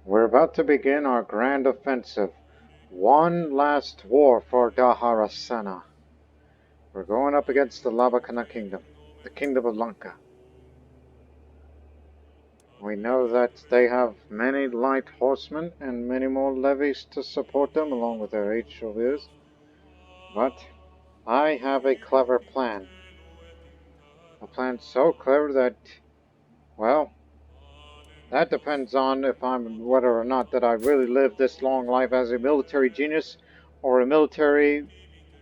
We're about to begin our grand offensive. One last war for Daharasena. We're going up against the Lambakanna Kingdom, the Kingdom of Lanka. We know that they have many light horsemen and many more levies to support them, along with their 8 chevaliers. But I have a clever plan. A plan so clever that, well, that depends on whether or not that I really live this long life as a military genius or a military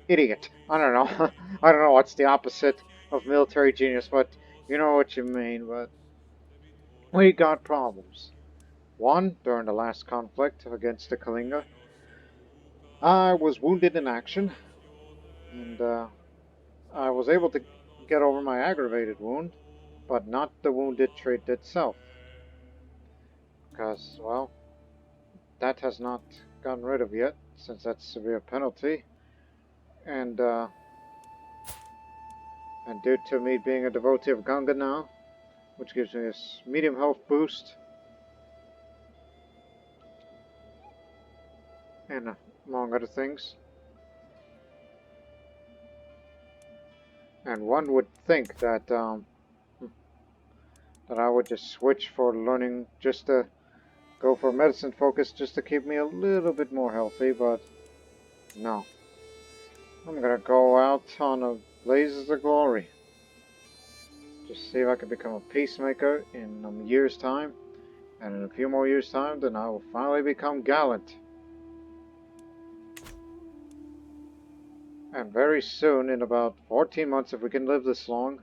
idiot. I don't know. I don't know what's the opposite of military genius, but you know what you mean. But we got problems. One, during the last conflict against the Kalinga, I was wounded in action, and I was able to get over my aggravated wound, but not the wounded trait itself. Because, well, that has not gotten rid of yet, since that's a severe penalty. And due to me being a devotee of Ganga now, which gives me a medium health boost, and among other things. And one would think that that I would just switch for learning, just to go for medicine focus, just to keep me a little bit more healthy, but no. I'm gonna go out on a blazes of glory. Just see if I can become a peacemaker in a year's time, and in a few more years' time, then I will finally become gallant. And very soon, in about 14 months, if we can live this long,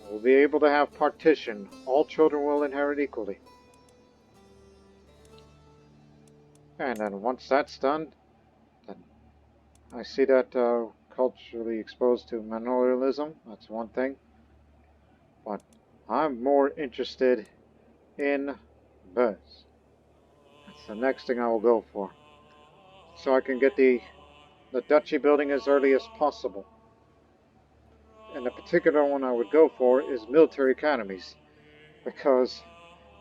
we'll be able to have partition. All children will inherit equally. And then once that's done, then I see that culturally exposed to manorialism. That's one thing. But I'm more interested in birds. That's the next thing I will go for. So I can get the duchy building as early as possible. And the particular one I would go for is military academies, because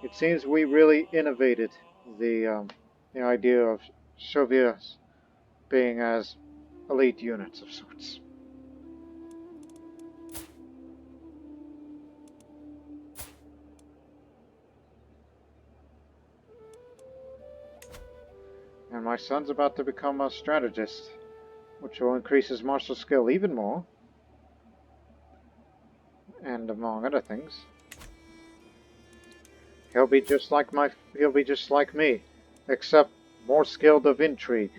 it seems we really innovated the idea of Soviets being as elite units of sorts. And my son's about to become a strategist, which will increase his martial skill even more, and among other things. He'll be just like me, except more skilled of intrigue.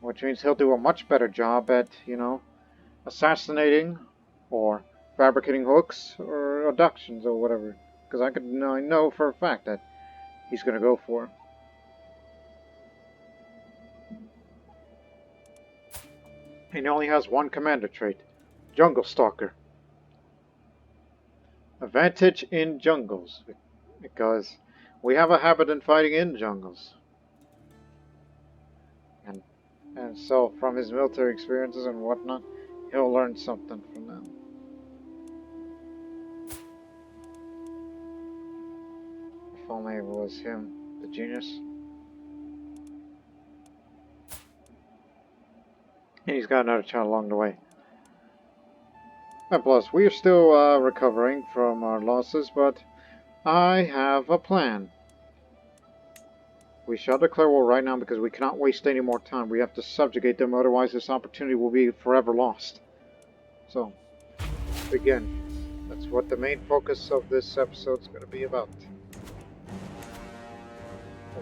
Which means he'll do a much better job at, assassinating or fabricating hooks or abductions or whatever. Because I know for a fact that he's going to go for. He only has one commander trait, Jungle Stalker. Advantage in jungles, because we have a habit in fighting in jungles. And so from his military experiences and whatnot, he'll learn something from them. If only it was him, the genius. And he's got another child along the way. And plus, we are still recovering from our losses, but I have a plan. We shall declare war right now because we cannot waste any more time. We have to subjugate them, otherwise this opportunity will be forever lost. So, begin. That's what the main focus of this episode is going to be about.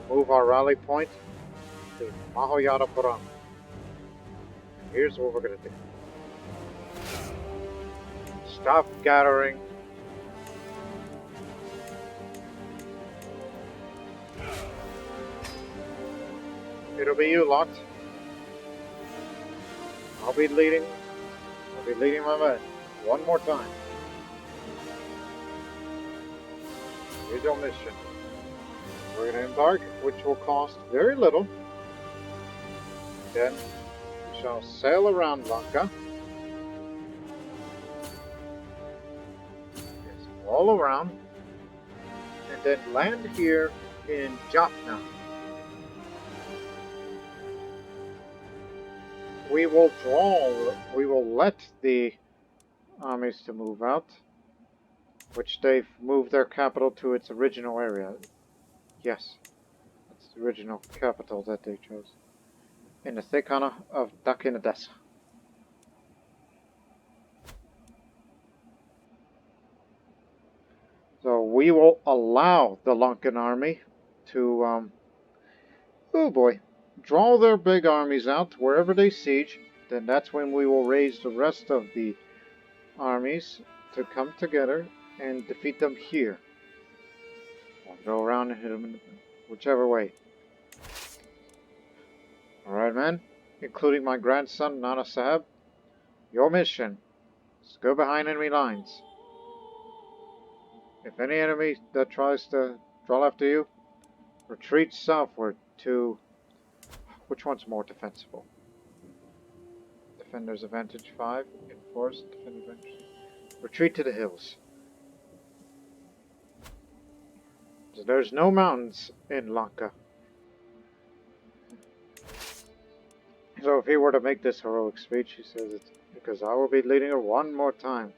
We'll move our rally point to Maharaja. Here's what we're going to do. Stop gathering. It'll be you lot. I'll be leading my men. One more time. Here's your mission. We're going to embark, which will cost very little. Then we shall sail around Lanka. Yes, all around. And then land here in Jaffna. We will let the armies to move out, which they've moved their capital to its original area. Yes, that's the original capital that they chose. In the Deccan of Deccan. So we will allow the Lankan army to, oh boy, draw their big armies out wherever they siege. Then that's when we will raise the rest of the armies to come together and defeat them here. Or go around and hit them whichever way. Alright, men, including my grandson, Nana Sahib, your mission is to go behind enemy lines. If any enemy that tries to draw after you, retreat southward to... Which one's more defensible? Defender's advantage 5, enforced, defender advantage. Retreat to the hills. There's no mountains in Lanka. So if he were to make this heroic speech, he says it's because I will be leading her one more time.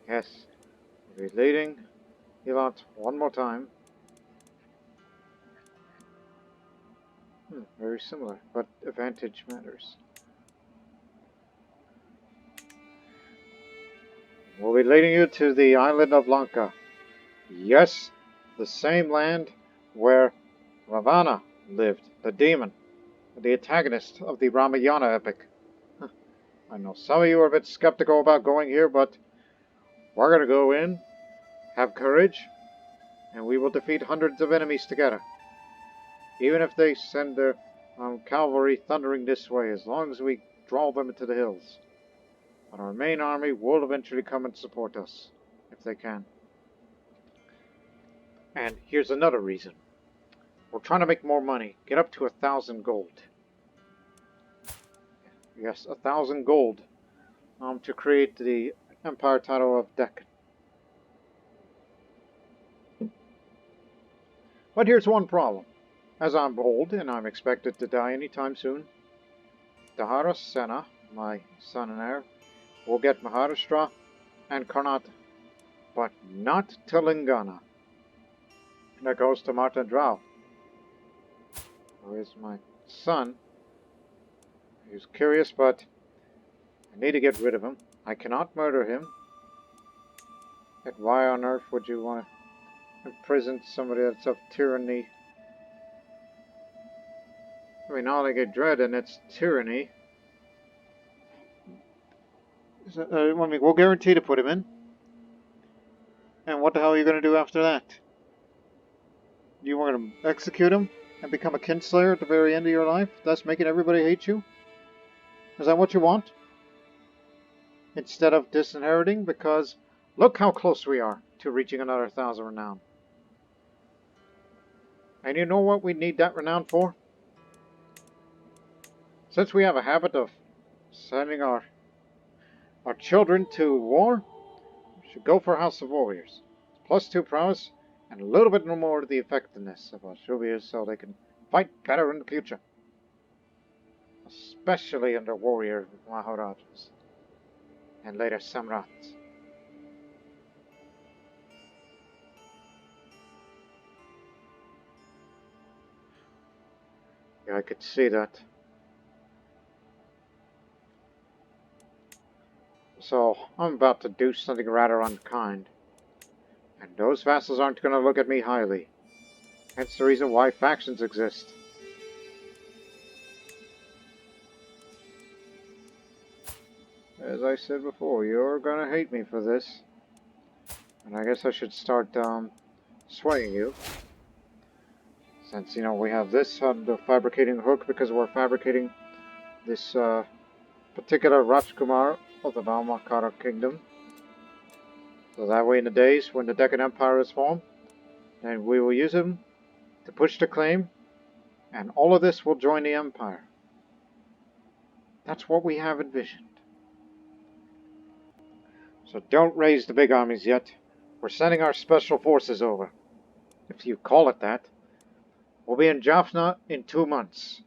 Yes, we'll be leading Elat one more time. Very similar, but advantage matters. We'll be leading you to the island of Lanka. Yes, the same land where Ravana lived, the demon, the antagonist of the Ramayana epic. I know some of you are a bit skeptical about going here, but we're going to go in, have courage, and we will defeat hundreds of enemies together. Even if they send their cavalry thundering this way, as long as we draw them into the hills. But our main army will eventually come and support us, if they can. And here's another reason. We're trying to make more money. Get up to 1,000 gold. Yes, 1,000 gold. To create the empire title of Deccan. But here's one problem. As I'm old, and I'm expected to die anytime soon, Daharasena, my son and heir, will get Maharashtra and Karnata, but not Telangana. That goes to Martin Rao, who is my son. He's curious, but I need to get rid of him. I cannot murder him. And why on earth would you want to imprison somebody that's of tyranny? I mean, all I get dread, and it's tyranny. We'll guarantee to put him in. And what the hell are you going to do after that? You want to execute him and become a kinslayer at the very end of your life? Thus making everybody hate you? Is that what you want? Instead of disinheriting? Because look how close we are to reaching another 1,000 renown. And you know what we need that renown for? Since we have a habit of sending our children to war, we should go for House of Warriors. +2 prowess and a little bit more of the effectiveness of our Shubias so they can fight better in the future. Especially under warrior Maharajas and later Samrats. Yeah, I could see that. So, I'm about to do something rather unkind. And those vassals aren't going to look at me highly. That's the reason why factions exist. As I said before, you're going to hate me for this. And I guess I should start swaying you. Since, you know, we have this on the fabricating hook because we're fabricating this particular Rajkumar of the Lambakanna Kingdom. So that way in the days when the Deccan Empire is formed, then we will use him to push the claim, and all of this will join the Empire. That's what we have envisioned. So don't raise the big armies yet. We're sending our special forces over, if you call it that. We'll be in Jaffna in 2 months.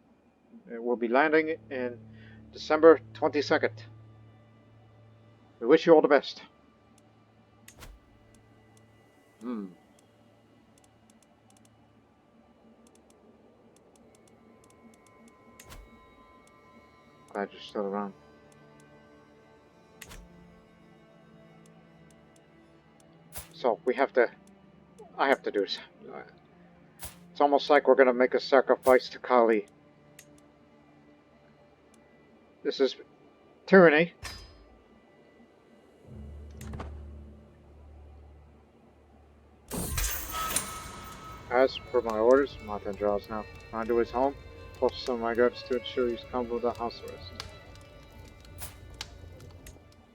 We'll be landing in December 22nd. We wish you all the best. Glad you're still around. So I have to do this. It's almost like we're gonna make a sacrifice to Kali. This is tyranny. As per my orders, Matanjal is now gone to his home. Post some of my guards to ensure he's comfortable with the house arrest.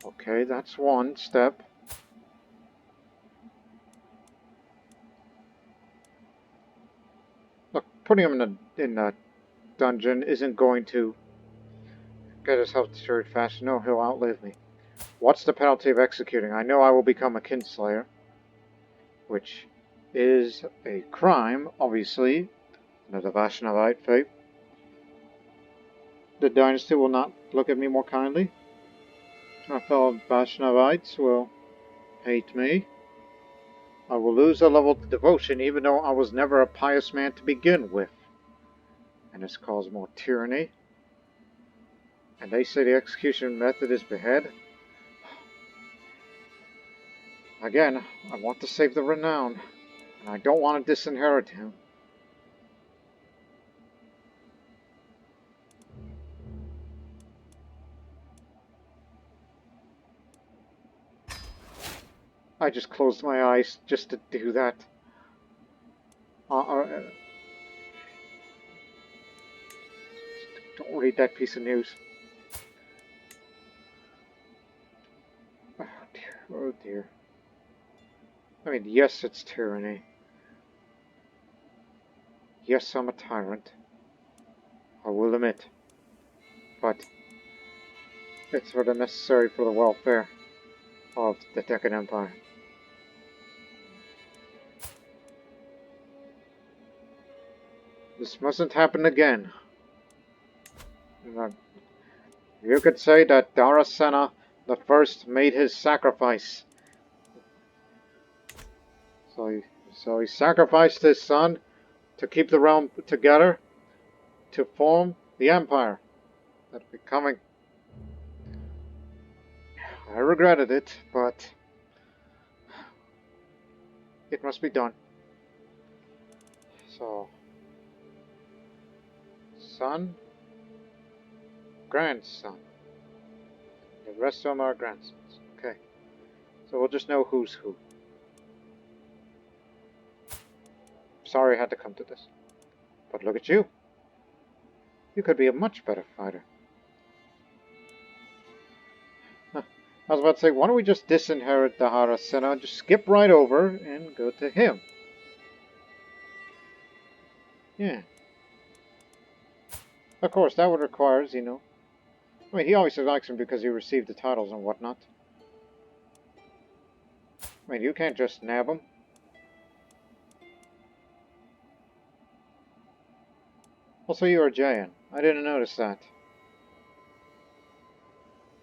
Okay, that's one step. Look, putting him in a dungeon isn't going to get his health destroyed fast. No, he'll outlive me. What's the penalty of executing? I know I will become a kinslayer, which is a crime, obviously, under the Vaishnavite faith. The dynasty will not look at me more kindly. My fellow Vaishnavites will hate me. I will lose a level of devotion even though I was never a pious man to begin with. And this caused more tyranny. And they say the execution method is behead. Again, I want to save the renown. And I don't want to disinherit him. I just closed my eyes just to do that. Don't read that piece of news. Oh dear, oh dear. I mean, yes, it's tyranny. Yes, I'm a tyrant. I will admit. But it's sort of necessary for the welfare of the Deccan Empire. This mustn't happen again. You could say that Daharasena the First made his sacrifice. So he sacrificed his son to keep the realm together, to form the empire that will be coming. I regretted it, but it must be done. So, son, grandson. The rest of them are grandsons. Okay. So we'll just know who's who. Sorry I had to come to this. But look at you. You could be a much better fighter. Huh. I was about to say, why don't we just disinherit Daharasena, just skip right over and go to him. Yeah. Of course, that would require, I mean, he obviously likes him because he received the titles and whatnot. I mean, you can't just nab him. Also, you are Jayan. I didn't notice that.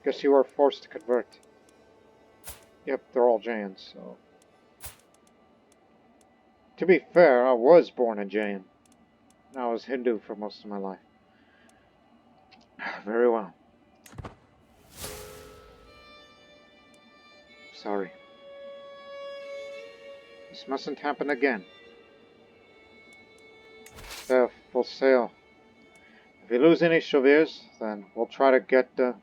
Guess you were forced to convert. Yep, they're all Jayans, so... To be fair, I was born a Jayan. And I was Hindu for most of my life. Very well. Sorry. This mustn't happen again. We'll sail. If we lose any chevaliers, then we'll try to get as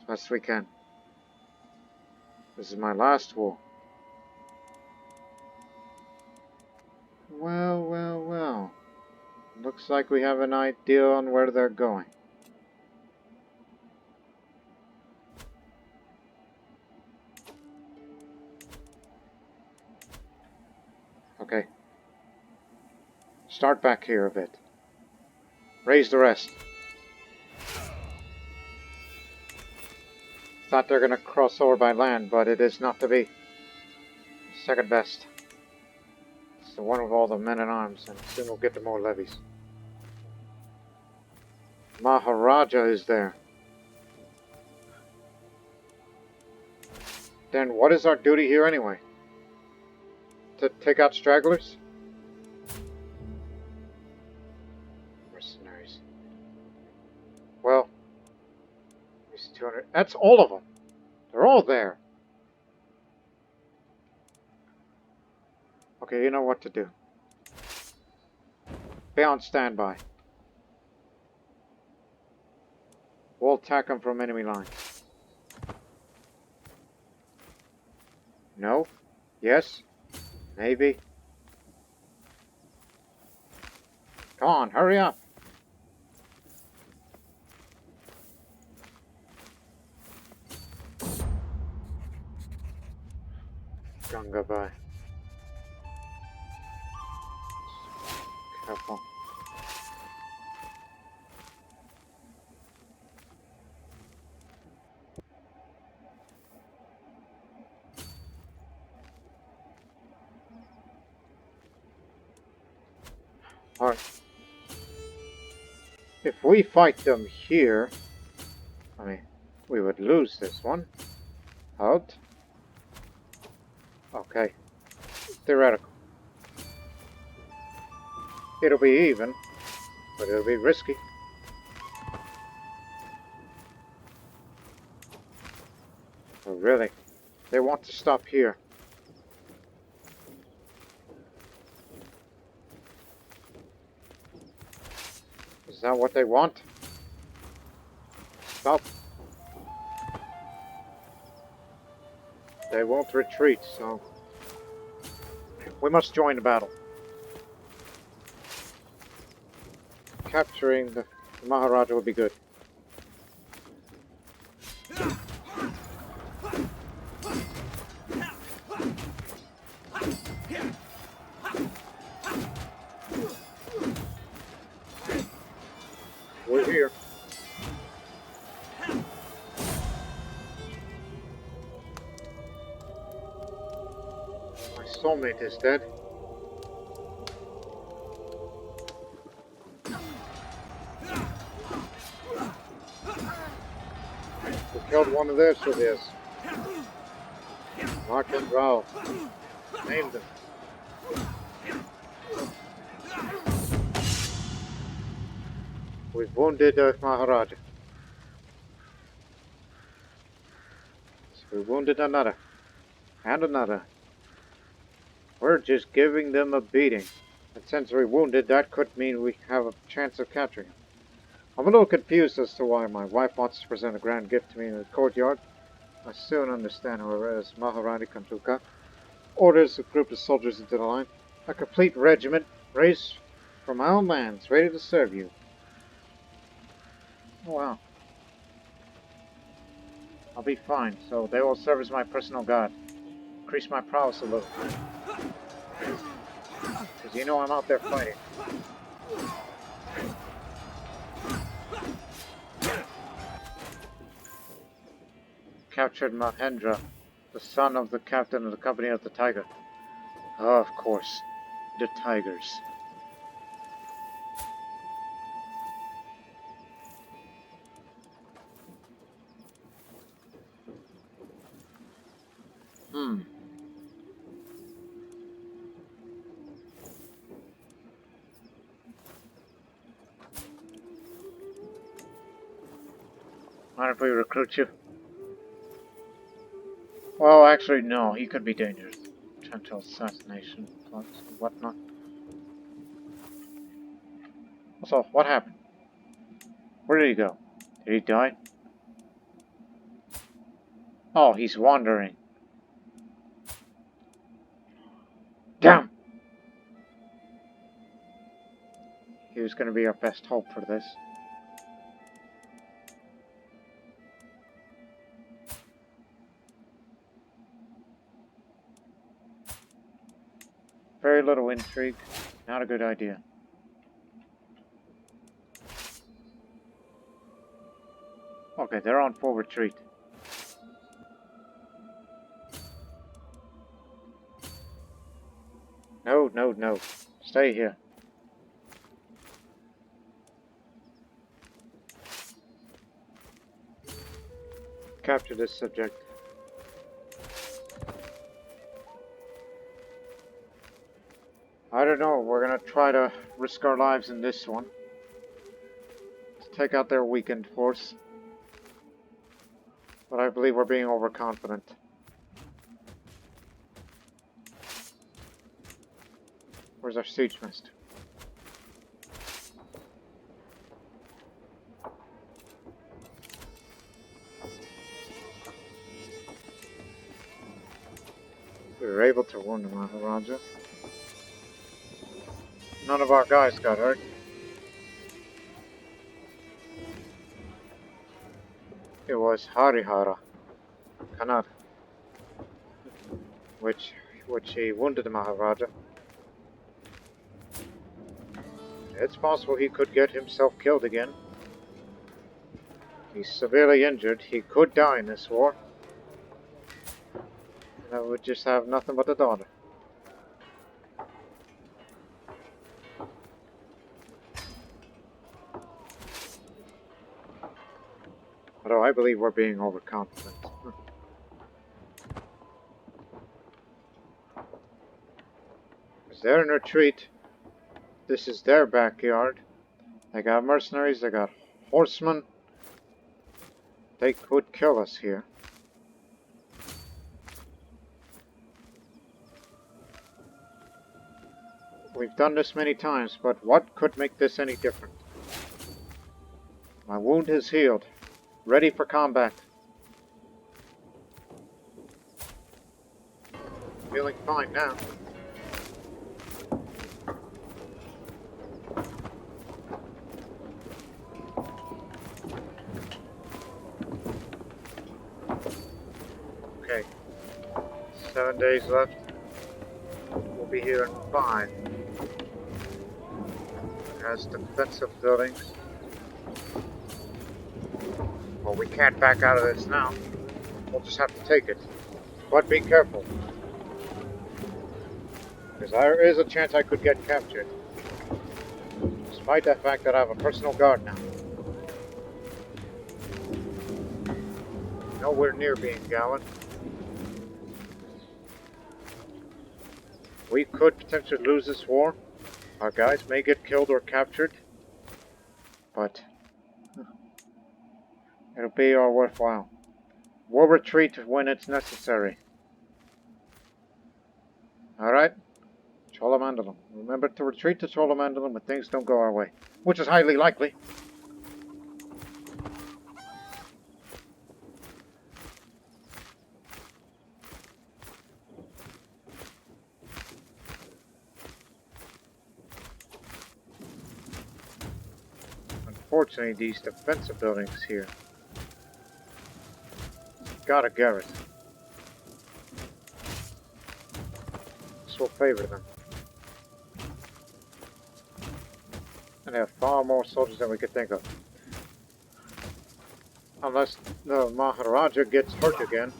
best we can. This is my last war. Well. Looks like we have an idea on where they're going. Okay. Start back here a bit. Raise the rest. thought they're gonna cross over by land, but it is not to be. Second best. It's the one with all the men at arms, and soon we'll get to more levies. Maharaja is there. Then what is our duty here anyway? To take out stragglers? Mercenaries. Well, there's 200. That's all of them. They're all there. Okay, you know what to do. Be on standby. We'll attack them from enemy line. No? Yes? Maybe? Come on, hurry up! Gangabai. Careful. Alright. If we fight them here, I mean, we would lose this one. Out. Okay. Theoretical. It'll be even, but it'll be risky. Oh, really? They want to stop here. Is that what they want? Stop. They won't retreat, so we must join the battle. Capturing the Maharaja would be good. We're here. My soulmate is dead. We killed one of theirs with this. Mark and Rao. Named them. We've wounded Maharaja. So we wounded another. And another. We're just giving them a beating. And since we're wounded, that could mean we have a chance of capturing him. I'm a little confused as to why my wife wants to present a grand gift to me in the courtyard. I soon understand, however, as Maharani Kantuka orders a group of soldiers into the line. A complete regiment, raised from my own lands, ready to serve you. Oh wow. I'll be fine, so they will serve as my personal guard. Increase my prowess a little. Because you know I'm out there fighting. Captured Mahendra, the son of the captain of the Company of the Tiger. Oh, of course. The Tigers. Mind if we recruit you? Well, actually, no. He could be dangerous. Potential assassination plots and whatnot. So, what happened? Where did he go? Did he die? Oh, he's wandering. Damn! He was going to be our best hope for this. Very little intrigue. Not a good idea. Okay, they're on full retreat. no. Stay here. Capture this subject. I don't know, we're gonna try to risk our lives in this one. To take out their weakened force. But I believe we're being overconfident. Where's our siege mist? We were able to wound the Maharaja. None of our guys got hurt. It was Harihara, Karnata, which he wounded the Maharaja. It's possible he could get himself killed again. He's severely injured. He could die in this war. And I would just have nothing but a daughter. Although I believe we're being overconfident. Because they're in retreat. This is their backyard. They got mercenaries, they got horsemen. They could kill us here. We've done this many times, but what could make this any different? My wound has healed. Ready for combat. Feeling fine now. Okay. 7 days left. We'll be here in 5. It has defensive buildings. Well, we can't back out of this now. We'll just have to take it. But be careful. Because there is a chance I could get captured. Despite the fact that I have a personal guard now. Nowhere near being gallant. We could potentially lose this war. Our guys may get killed or captured. But it'll be all worthwhile. We'll retreat when it's necessary. Alright? Cholamandalam. Remember to retreat to Cholamandalam when things don't go our way. Which is highly likely. Unfortunately, these defensive buildings here got a garrison. This will favor them. And they have far more soldiers than we could think of. Unless the Maharaja gets hurt again.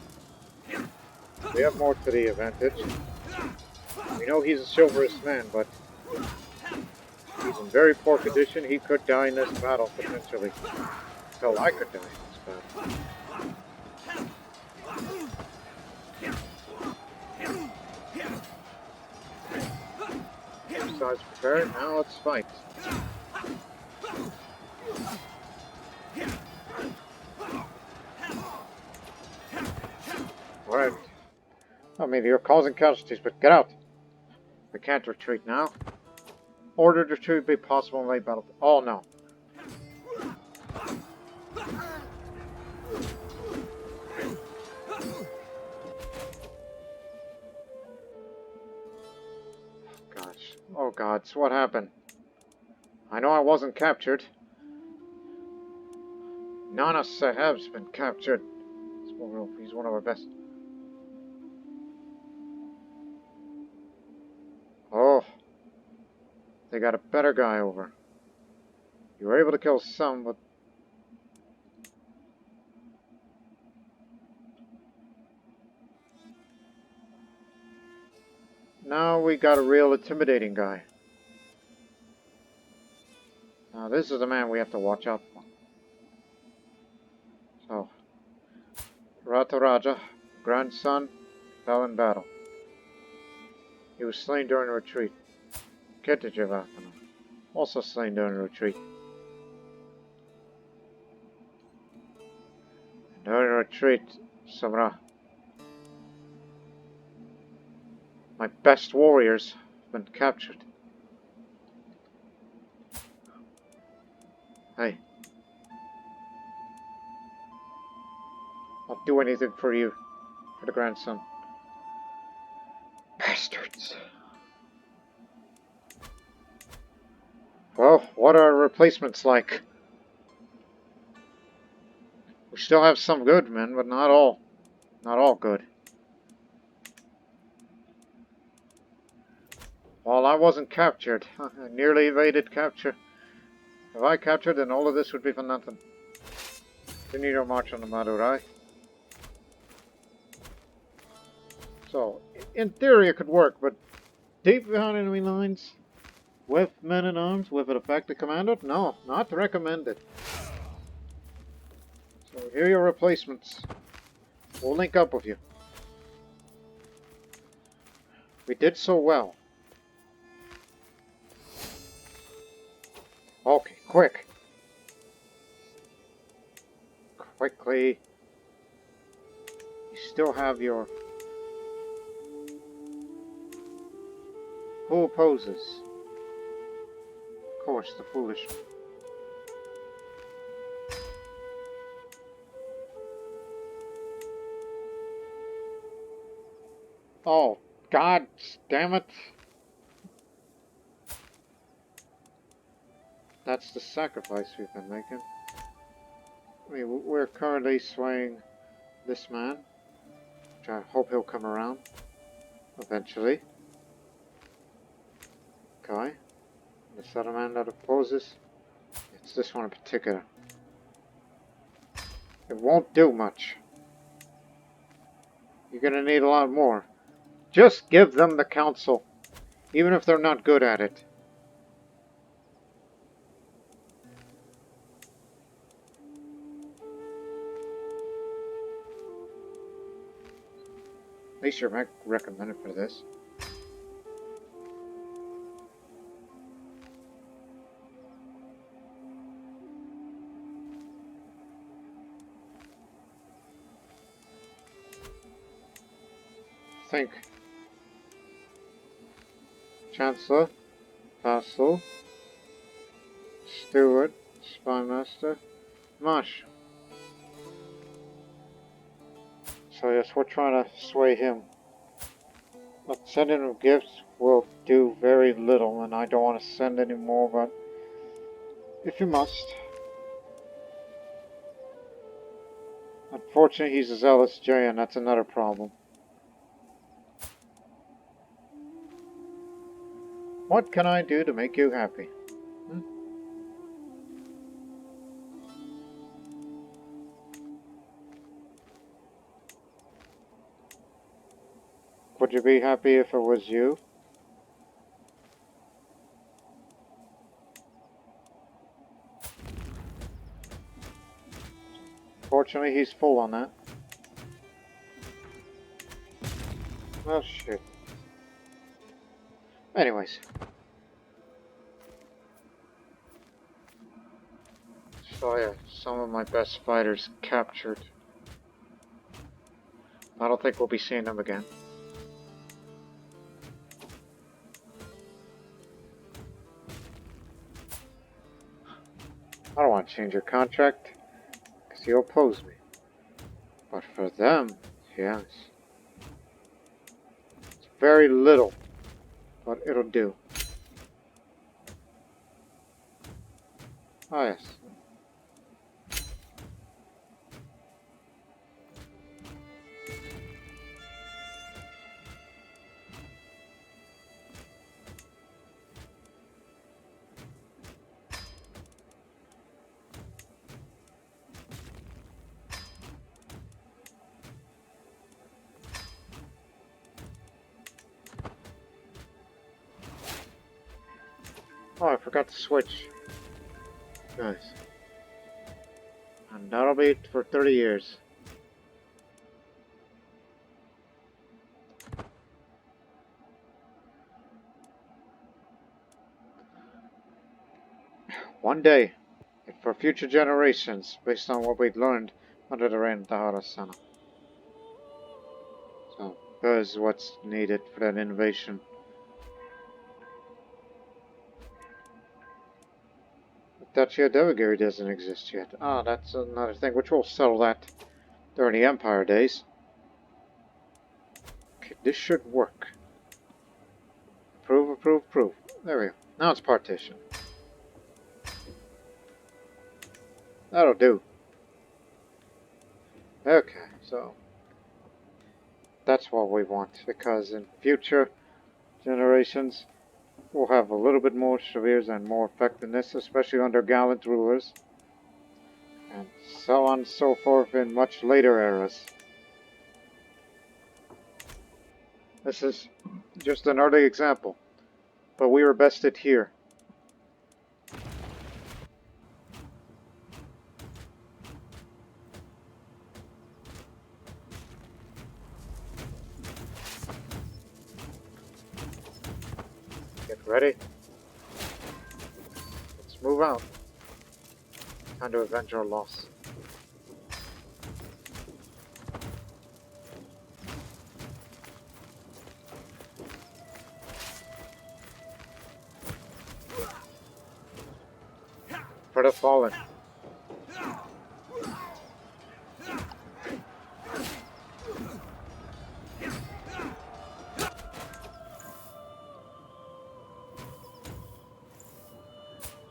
We have more to the advantage. We know he's a chivalrous man, but he's in very poor condition. He could die in this battle, potentially. Hell, I could die in this battle. Both sides prepared. Now let's fight. Alright. Oh, maybe you're causing casualties, but get out. We can't retreat now. Ordered retreat would be possible in late battle. Oh no. Gosh. Oh gods, what happened? I know I wasn't captured. Nana Saheb's been captured. He's one of our best. Oh. They got a better guy over. You were able to kill some, but... Now we got a real intimidating guy. Now this is the man we have to watch out for. So, Rataraja, grandson, fell in battle. He was slain during a retreat. Ketijivatana, also slain during a retreat. During a retreat, Samra, my best warriors have been captured. Hey, I'll do anything for you, for the grandson. Bastards. Well, what are replacements like? We still have some good men, but not all. Not all good. Well, I wasn't captured. I nearly evaded capture. If I captured, then all of this would be for nothing. Didn't need to march on the Madurai. So, in theory it could work, but deep behind enemy lines, with men in arms, with an effective commander? No, not recommended. So here are your replacements. We'll link up with you. We did so well. Okay, quick. Quickly. You still have your... Who opposes? Of course, the foolish. Oh, God damn it. That's the sacrifice we've been making. I mean, we're currently swaying this man, which I hope he'll come around eventually. Okay. This other man that opposes, it's this one in particular. It won't do much. You're gonna need a lot more. Just give them the council, even if they're not good at it. At least you're recommended for this. Think. Chancellor, Vassal, Steward, Spymaster, Marsh. So yes, we're trying to sway him. But sending him gifts will do very little, and I don't want to send any more, but if you must. Unfortunately, he's a zealous Jay, and that's another problem. What can I do to make you happy? Would you be happy if it was you? Fortunately, he's full on that. Oh shit. Anyways. So yeah, some of my best fighters captured. I don't think we'll be seeing them again. I don't want to change your contract, because you oppose me. But for them, yes. It's very little, but it'll do. Oh yes. Oh, I forgot to switch. Nice. And that'll be it for 30 years. One day, for future generations, based on what we'd learned under the reign of Daharasena. So, that is what's needed for that innovation. Duchy of Devagiri doesn't exist yet. Ah, that's another thing, which we'll settle that during the Empire days. Okay, this should work. Approve, approve, approve. There we go. Now it's partition. That'll do. Okay, so that's what we want, because in future generations we'll have a little bit more shavirs and more effectiveness, especially under gallant rulers, and so on and so forth in much later eras. This is just an early example, but we were bested here. Get ready. Let's move out. Time to avenge our loss. For the fallen.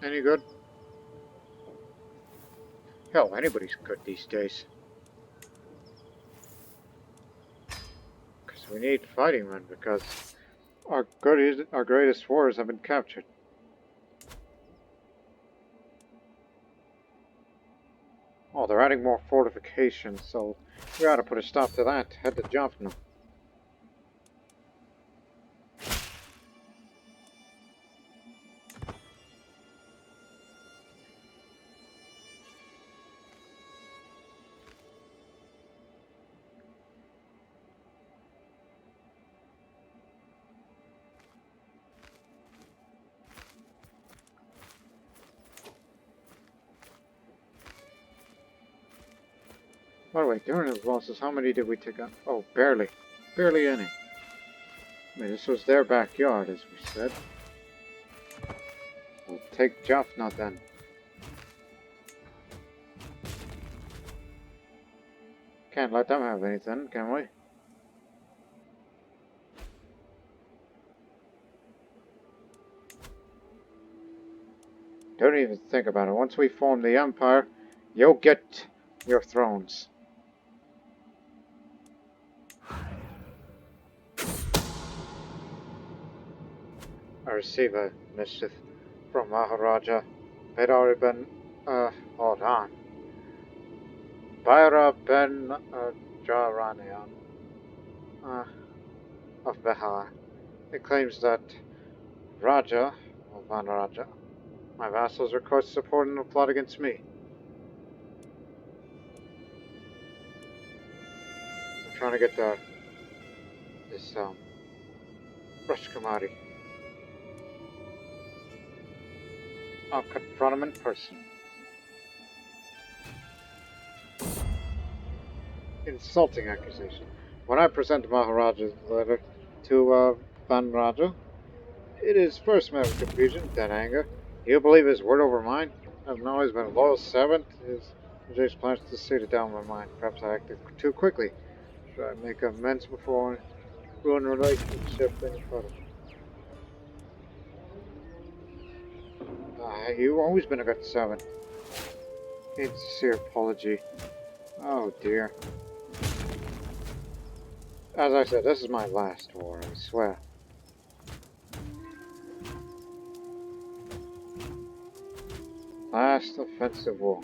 Any good? Hell, anybody's good these days. Because we need fighting men, because our greatest warriors have been captured. Oh, they're adding more fortifications, so we ought to put a stop to that. Head to Jaffna. By the way, during those losses, how many did we take out? Oh, barely. Barely any. I mean, this was their backyard, as we said. We'll take Jaffna then. Can't let them have anything, can we? Don't even think about it. Once we form the Empire, you'll get your thrones. I receive a missive from Maharaja hold on. Bhaira ben Jaranian of Bihar. It claims that Raja of Maharaja, my vassals, request support in a plot against me. I'm trying to get this Rashkumari. I'll confront him in person. Insulting accusation. When I present Maharaja's letter to Van Raja, it is first met with confusion, then anger. You believe his word over mine? I've always been a loyal servant. His plans to sit it down my mind. Perhaps I acted too quickly. Should I make amends before I ruin relationship any further? You've always been a good servant. Sincere apology. Oh dear. As I said, this is my last war, I swear. Last offensive war.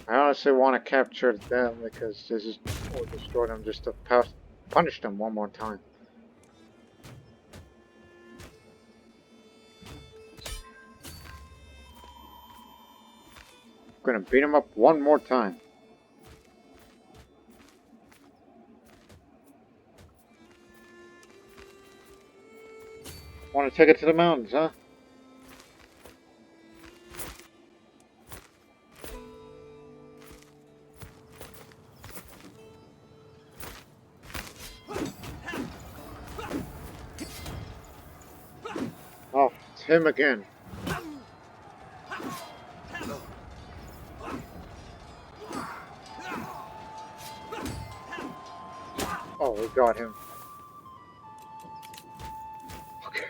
I honestly want to capture them because this is, or destroy them just to punish them one more time. I'm gonna beat them up one more time. Want to take it to the mountains, huh? Oh, it's him again. Oh, we got him. Okay.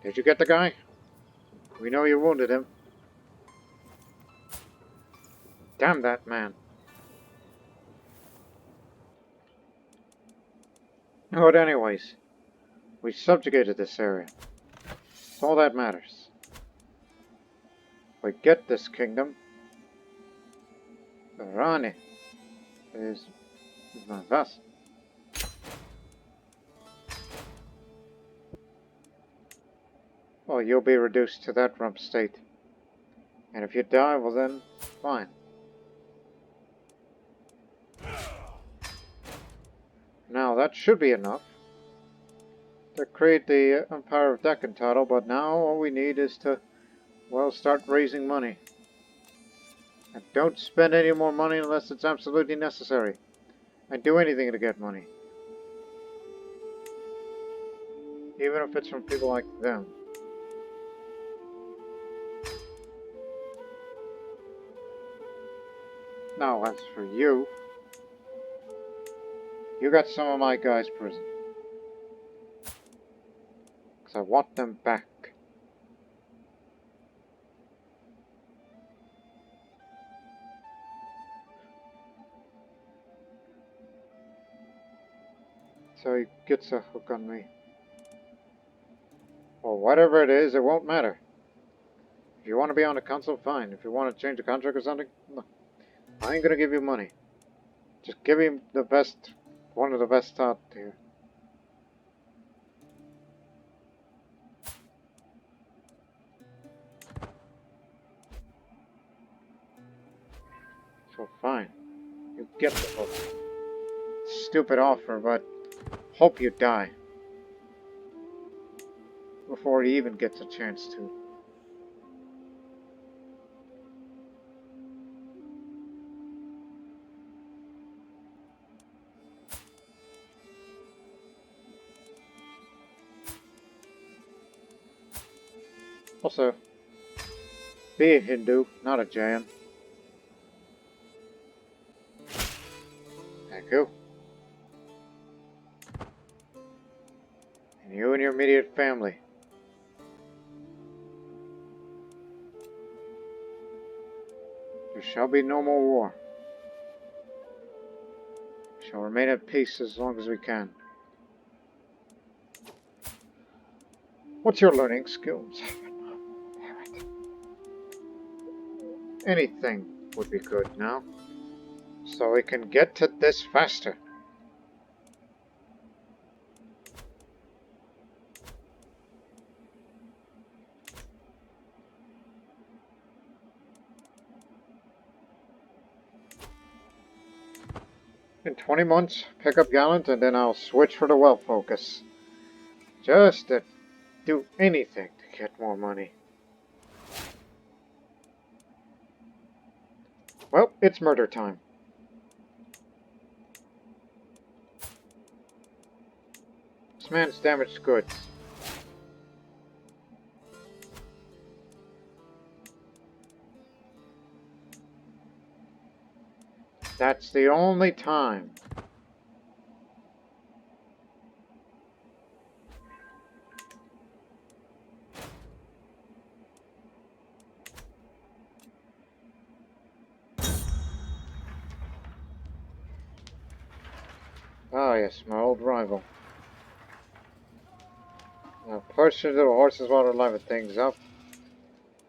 Did you get the guy? We know you wounded him. Damn that man. But anyways, we subjugated this area. That's all that matters. If we get this kingdom, the Rani is my vassal. Well, you'll be reduced to that rump state. And if you die, well then, fine. Now, that should be enough to create the Empire of Deccan title, but now all we need is to, well, start raising money. And don't spend any more money unless it's absolutely necessary. And do anything to get money. Even if it's from people like them. Now, as for you, you got some of my guys' prison. Because I want them back. So he gets a hook on me. Well, whatever it is, it won't matter. If you want to be on the council, fine. If you want to change the contract or something, no. I ain't gonna give you money. Just give him the best, one of the best out here. So fine. You get the hook. Stupid offer, but hope you die. Before he even gets a chance to. Also, be a Hindu, not a Jain. Thank you. And you and your immediate family. There shall be no more war. We shall remain at peace as long as we can. What's your learning skills? Anything would be good now. So we can get to this faster. In 20 months, pick up Gallant, and then I'll switch for the wealth focus. Just to do anything to get more money. Well, it's murder time. This man's damaged goods. That's the only time. Ah, yes, my old rival. Now, pushing the horses while they're liven things up,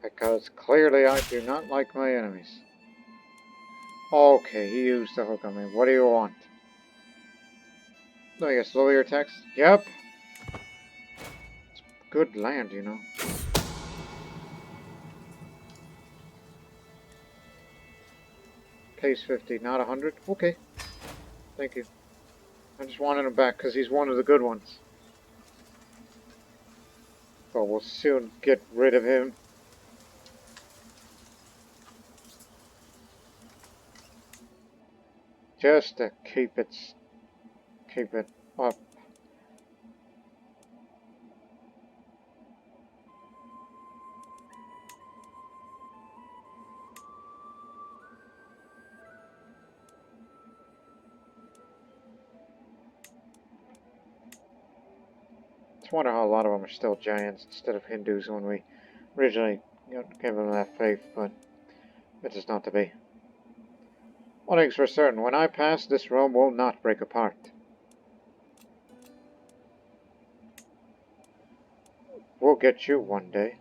because clearly I do not like my enemies. Okay, he used the hook on me. What do you want? No, you slow your attacks? Yep. It's good land, you know. Pays 50, not 100. Okay. Thank you. I just wanted him back because he's one of the good ones. But we'll soon get rid of him. Just to keep it up. It's wonder how a lot of them are still giants instead of Hindus when we originally gave them that faith, but it is not to be. One thing's for certain, when I pass, this realm will not break apart. We'll get you one day.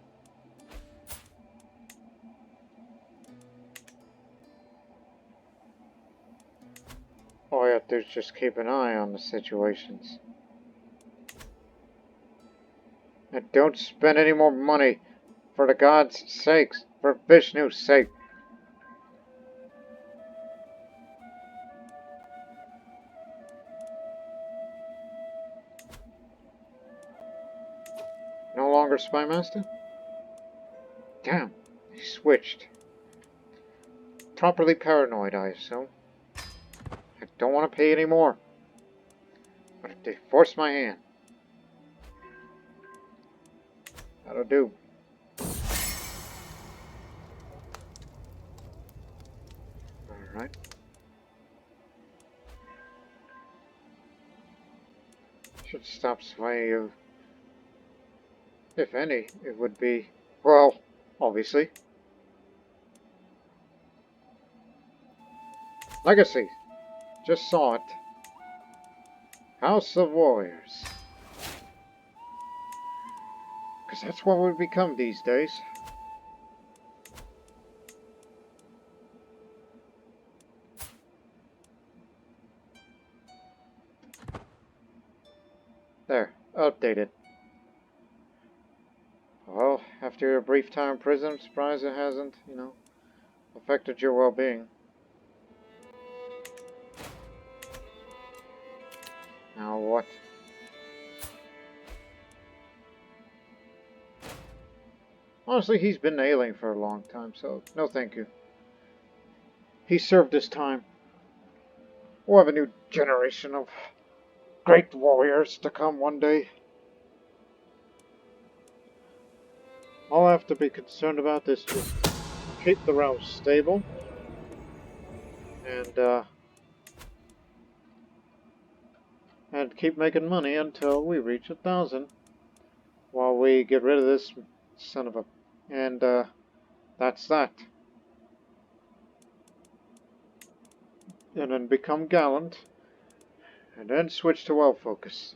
All I have to do is just keep an eye on the situations. And don't spend any more money, for the gods' sakes, for Vishnu's sake. No longer Spy Master? Damn, he switched. Properly paranoid, I assume. I don't want to pay any more. But if they force my hand, that'll do. Alright. Should stop swaying you. If any, it would be, well, obviously. Legacy. Just saw it. House of Warriors. Because that's what we've become these days. There, updated. Well, after your brief time in prison, I'm surprised it hasn't, affected your well-being. Now what? Honestly, he's been ailing for a long time, so no thank you. He served his time. We'll have a new generation of great warriors to come one day. All I have to be concerned about is just keep the realm stable and keep making money until we reach 1,000. While we get rid of this son of a... And, that's that. And then become gallant. And then switch to well focus.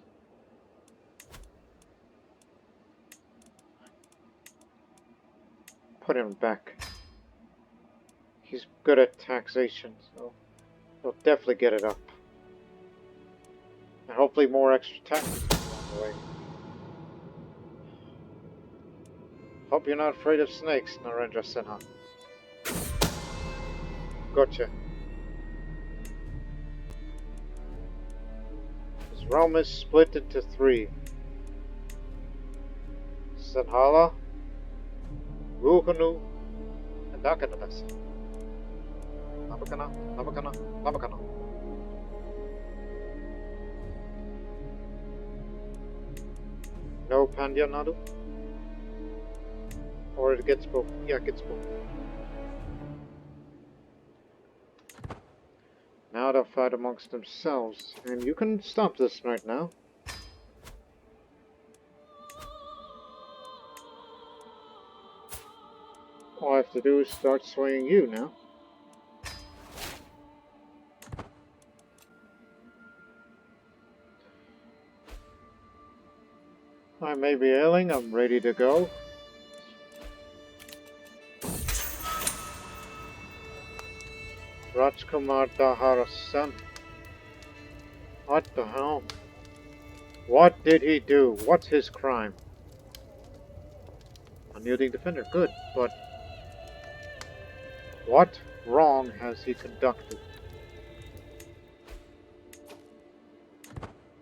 Put him back. He's good at taxation, so he'll definitely get it up. And hopefully more extra taxes along the way. Hope you're not afraid of snakes, Narendra Sinha. Gotcha. His realm is split into 3. Sanhala, Ruhanu, and Dakanadasa. Lambakanna. No Pandya Nadu? Or it gets both? Yeah, it gets both. Now they'll fight amongst themselves, and you can stop this right now. All I have to do is start swaying you now. I may be ailing, I'm ready to go. Rajkumar Daharasena. What the hell? What did he do? What's his crime? Unyielding defender, good, but what wrong has he conducted?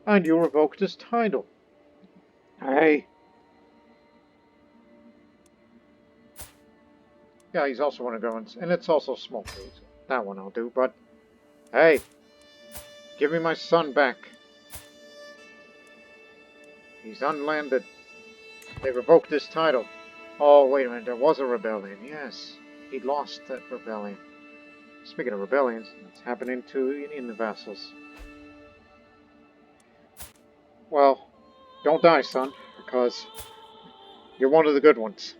And you revoked his title. Hey. Yeah, he's also one of Gowan's, and it's also small food. That one I'll do, but hey, give me my son back. He's unlanded. They revoked his title. Oh, wait a minute, there was a rebellion. Yes, he lost that rebellion. Speaking of rebellions, it's happening to Indian vassals. Well, don't die, son, because you're one of the good ones.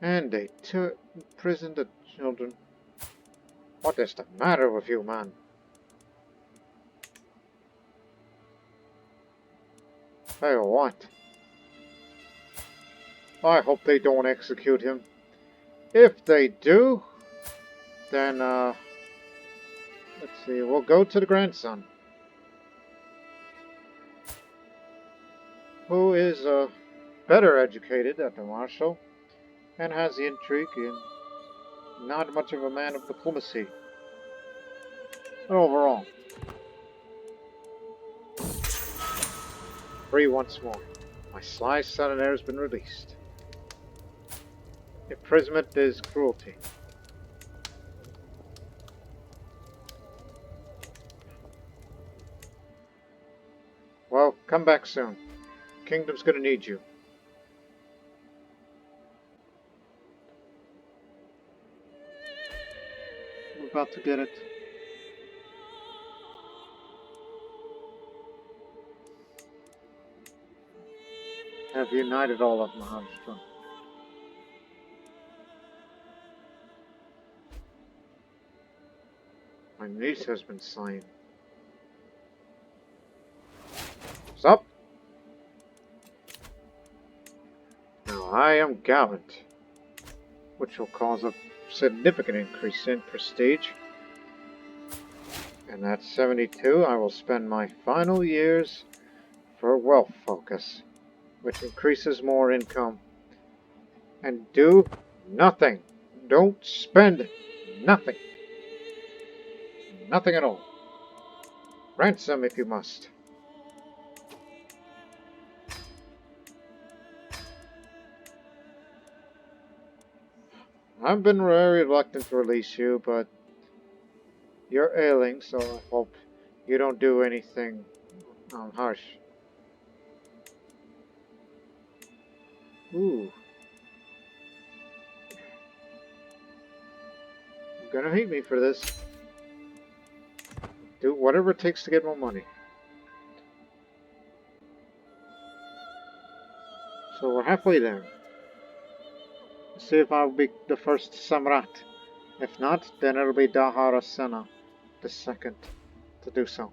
And they imprisoned the children. What is the matter with you, man? Hey, what? I hope they don't execute him. If they do, then, let's see, we'll go to the grandson, who is, better educated at the martial, and has the intrigue and not much of a man of diplomacy. But overall, free once more. My sly son and heir has been released. Imprisonment is cruelty. Well, come back soon. Kingdom's gonna need you. I'm about to get it. Have united all of Maharashtra. My niece has been slain. Stop! Now I am gallant, which will cause a significant increase in prestige. And at 72, I will spend my final years for wealth focus, which increases more income. And do nothing. Don't spend nothing. Nothing at all. Ransom if you must. I've been very reluctant to release you, but you're ailing, so I hope you don't do anything harsh. Ooh. You're gonna hate me for this. Do whatever it takes to get more money. So we're halfway there. Let's see if I'll be the first Samrat. If not, then it'll be Daharasena, the second, to do so.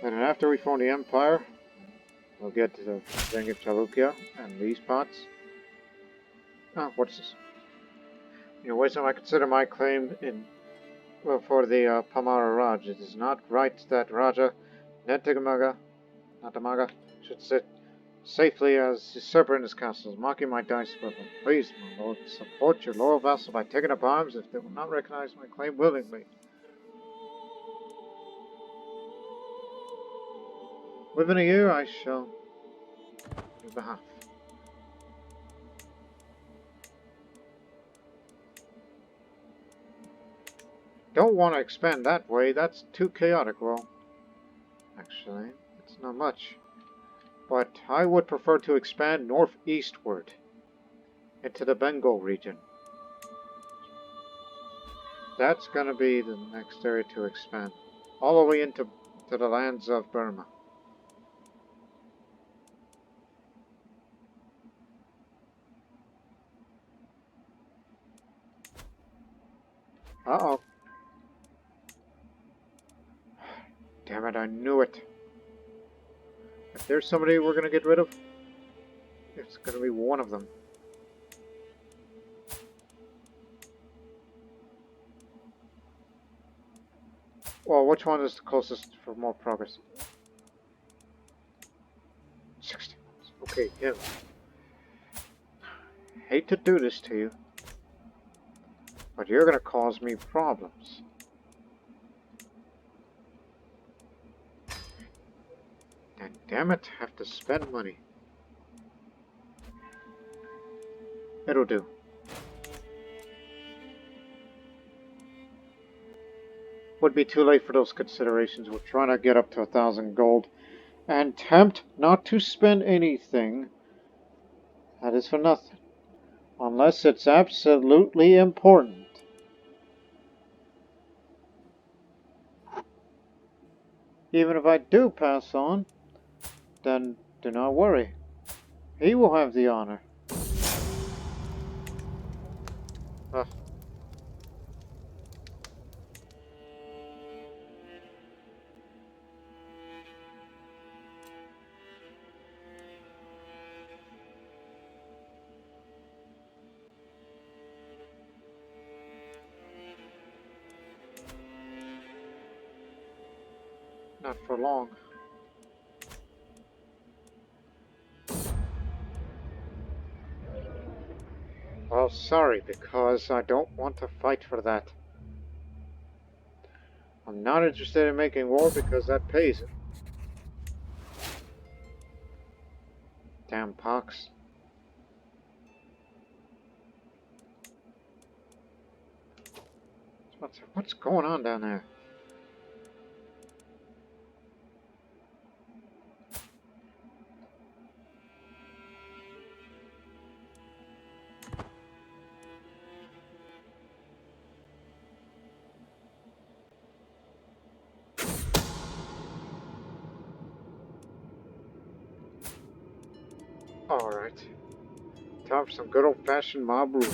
And after we form the Empire, we'll get to the Zengib Chalukya and these parts. Ah, what's this? In your wisdom, I consider my claim for the Pamara Raj. It is not right that Raja Natamaga should sit safely as usurper in his castles, mocking my dice weapon. Please, my lord, support your loyal vassal by taking up arms if they will not recognize my claim willingly. Within a year, I shall on your behalf. Don't want to expand that way. That's too chaotic. Well, actually, it's not much. But I would prefer to expand northeastward into the Bengal region. That's going to be the next area to expand. All the way into the lands of Burma. Uh-oh. Damn it, I knew it. If there's somebody we're gonna get rid of, it's gonna be one of them. Well, which one is the closest for more progress? 60. Okay, him. Hate to do this to you, but you're gonna cause me problems. And damn it, have to spend money. It'll do. Would be too late for those considerations. We're trying to get up to 1,000 gold and tempt not to spend anything that is for nothing. Unless it's absolutely important. Even if I do pass on, then do not worry. He will have the honor. Ugh. Not for long. Well, sorry, because I don't want to fight for that. I'm not interested in making war because that pays it. Damn pox. What's going on down there? Alright. Time for some good old-fashioned mob rule.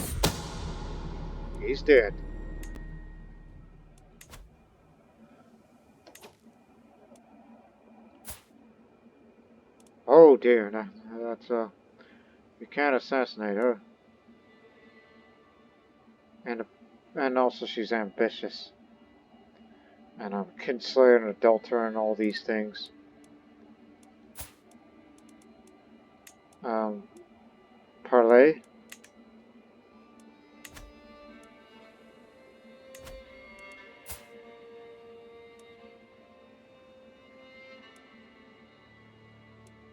He's dead. Oh dear, that's you can't assassinate her. And also she's ambitious. And I'm kinslayer and adulterer and all these things. Parlay.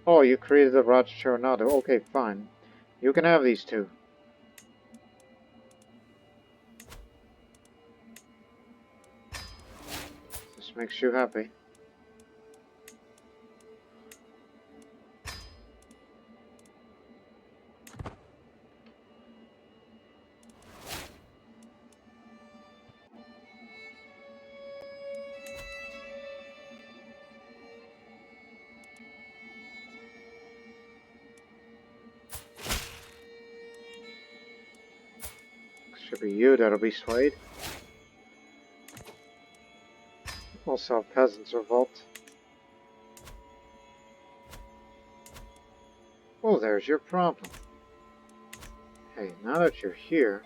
Oh, you created the Rajcharanada. Okay, fine. You can have these two. This makes you happy. Should be you that'll be swayed. Also, peasants revolt. Oh, there's your problem. Hey, now that you're here,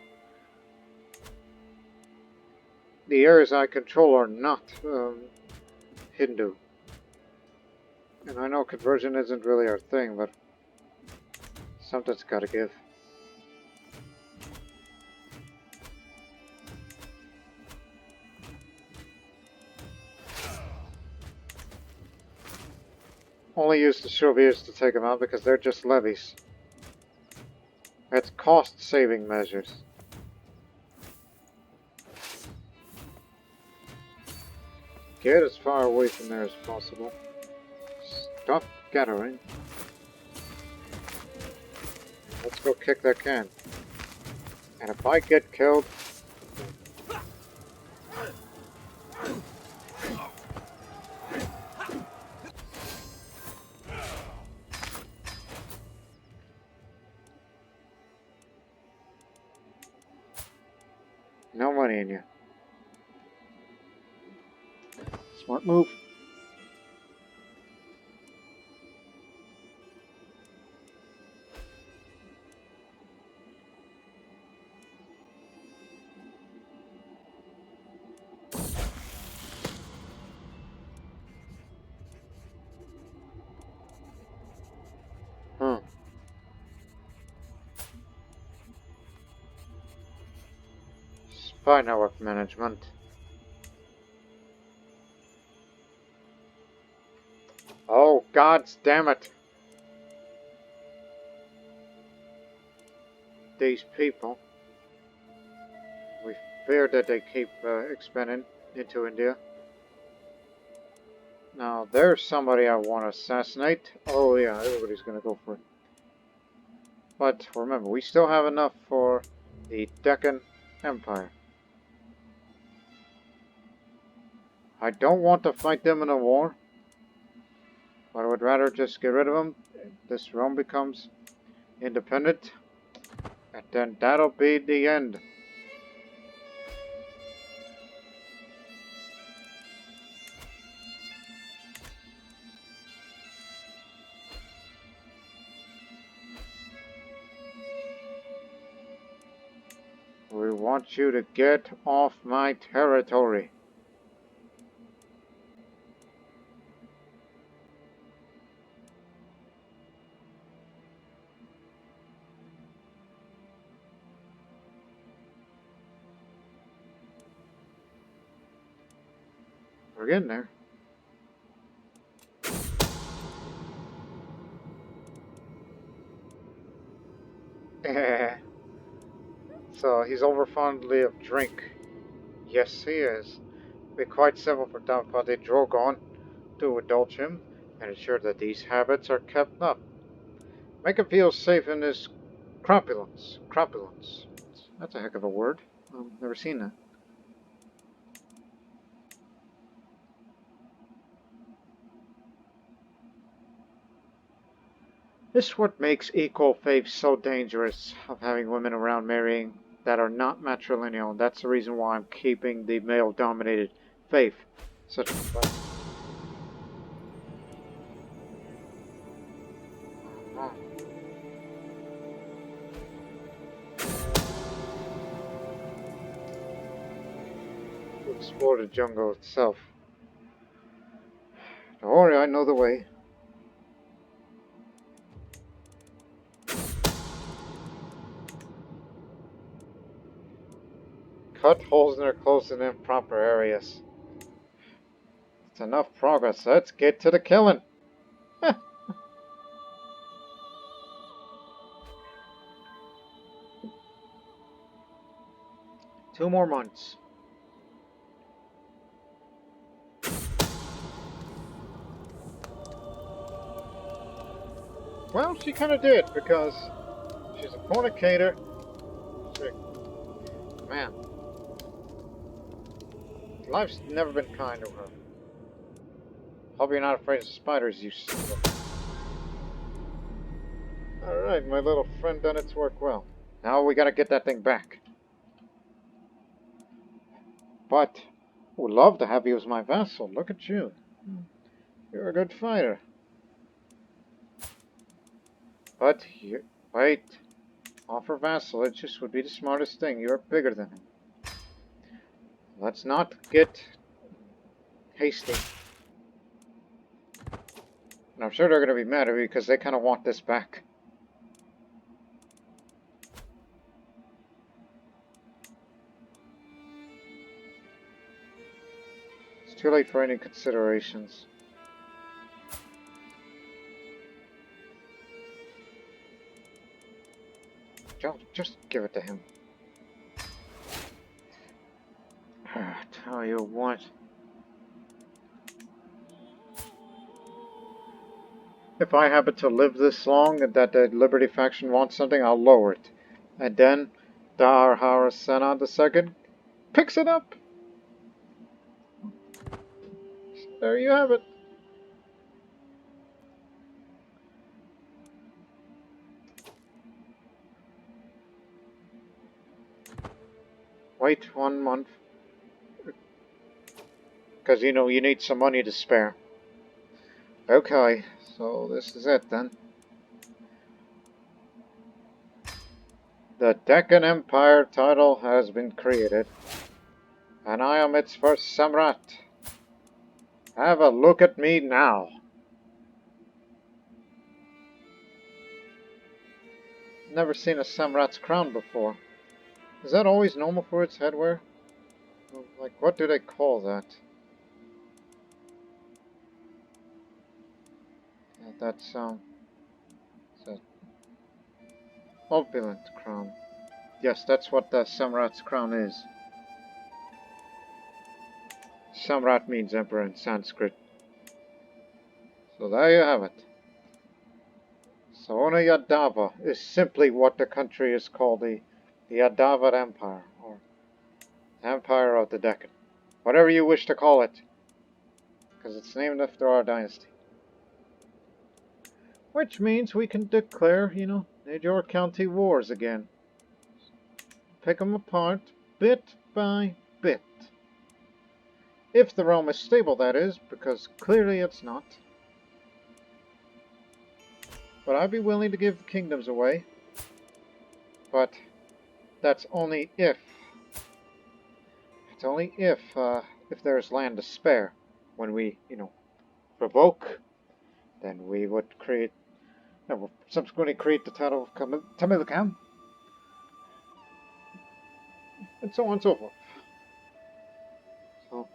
the areas I control are not Hindu. And I know conversion isn't really our thing, but something's gotta give. Only use the Soviets to take them out because they're just levies. It's cost-saving measures. Get as far away from there as possible. Stop gathering. Let's go kick that can. And if I get killed... No money in you. Smart move. Hmm. Spy network management. Oh, God damn it. These people. We fear that they keep expanding into India. Now, there's somebody I want to assassinate. Oh, yeah, everybody's going to go for it. But remember, we still have enough for the Deccan Empire. I don't want to fight them in a war, but I would rather just get rid of them. This realm becomes independent, and then that'll be the end. We want you to get off my territory. We're getting there. So he's over fondly of drink. Yes, he is. Be quite simple for Dampati Drogon to indulge him and ensure that these habits are kept up. Make him feel safe in his cropulence. Cropulence. That's a heck of a word. Never seen that. This is what makes equal faith so dangerous, of having women around marrying that are not matrilineal. That's the reason why I'm keeping the male-dominated faith such a place. To explore the jungle itself. Don't worry, I know the way. Cut holes in their clothes in improper areas. It's enough progress. Let's get to the killing. 2 more months. Well, she kind of did, because she's a fornicator. She, man, life's never been kind to her. Hope you're not afraid of spiders, you son of a... Alright, my little friend done its work well. Now we gotta get that thing back. But, I would love to have you as my vassal. Look at you. You're a good fighter. But, wait. Offer vassalage just would be the smartest thing. You're bigger than him. Let's not get hasty. And I'm sure they're going to be mad at me because they kind of want this back. It's too late for any considerations. Just give it to him. Tell you what. If I happen to live this long and that the Liberty faction wants something, I'll lower it. And then Daharasena II picks it up. There you have it. Wait 1 month. Because, you know, you need some money to spare. Okay, so this is it then. The Deccan Empire title has been created, and I am its first Samrat. Have a look at me now. Never seen a Samrat's crown before. Is that always normal for its headwear? Like, what do they call that? That's, it's a opulent crown. Yes, that's what the Samrat's crown is. Samrat means emperor in Sanskrit. So there you have it. Seuna Yadava is simply what the country is called, the Yadava Empire, or Empire of the Deccan. Whatever you wish to call it, because it's named after our dynasty. Which means we can declare, you know, major county wars again. Pick them apart, bit by bit. If the realm is stable, that is, because clearly it's not. But I'd be willing to give the kingdoms away. But that's only if. It's only if there's land to spare. When we, you know, provoke, then we would create, we'll subsequently create the title of Tamilakam, and so on and so forth. So,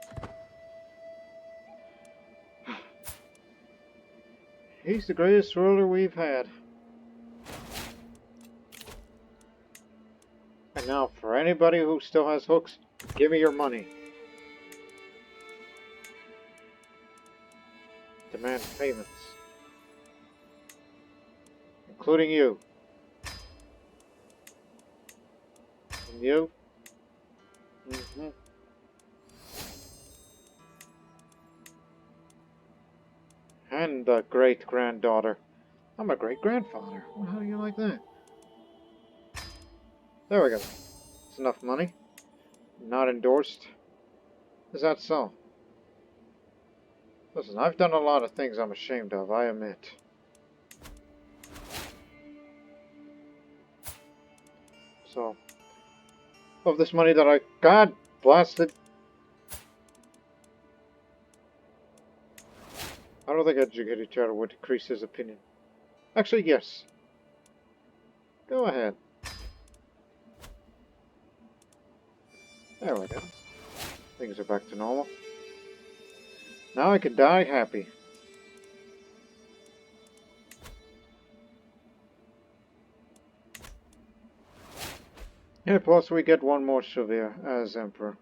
he's the greatest ruler we've had. And now, for anybody who still has hooks, give me your money. Demand payments. Including you. And you? Mm-hmm. And the great-granddaughter. I'm a great-grandfather. Well, how do you like that? There we go. It's enough money. Not endorsed. Is that so? Listen, I've done a lot of things I'm ashamed of, I admit. So, of this money that I... God blasted! I don't think educated chatter would decrease his opinion. Actually, yes. Go ahead. There we go. Things are back to normal. Now I can die happy. Yeah, plus we get one more Shavir as Emperor.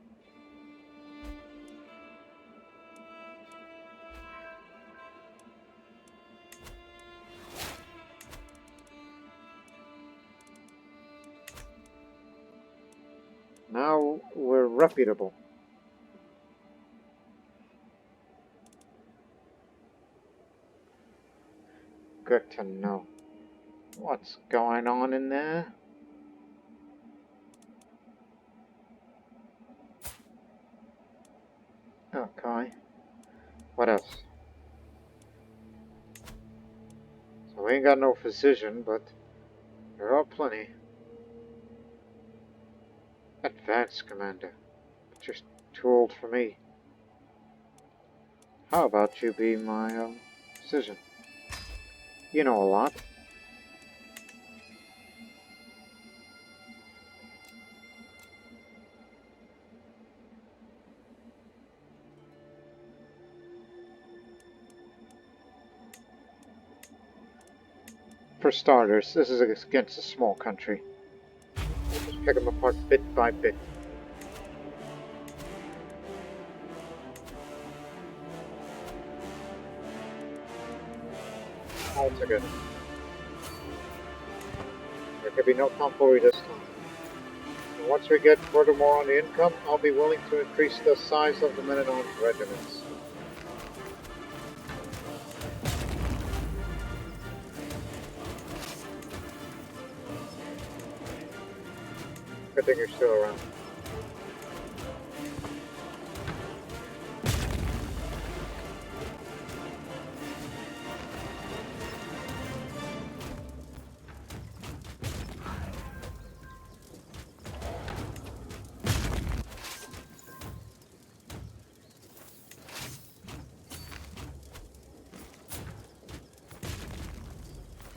Now we're reputable. Good to know. What's going on in there? Okay. What else? So we ain't got no physician, but there are plenty. Advanced Commander. Just too old for me. How about you be my physician? You know a lot. For starters, this is against a small country. We'll just pick them apart bit by bit. All together. There could be no tomfoolery this time. And once we get furthermore on the income, I'll be willing to increase the size of the men-at-arms regiments. Good thing you're still around.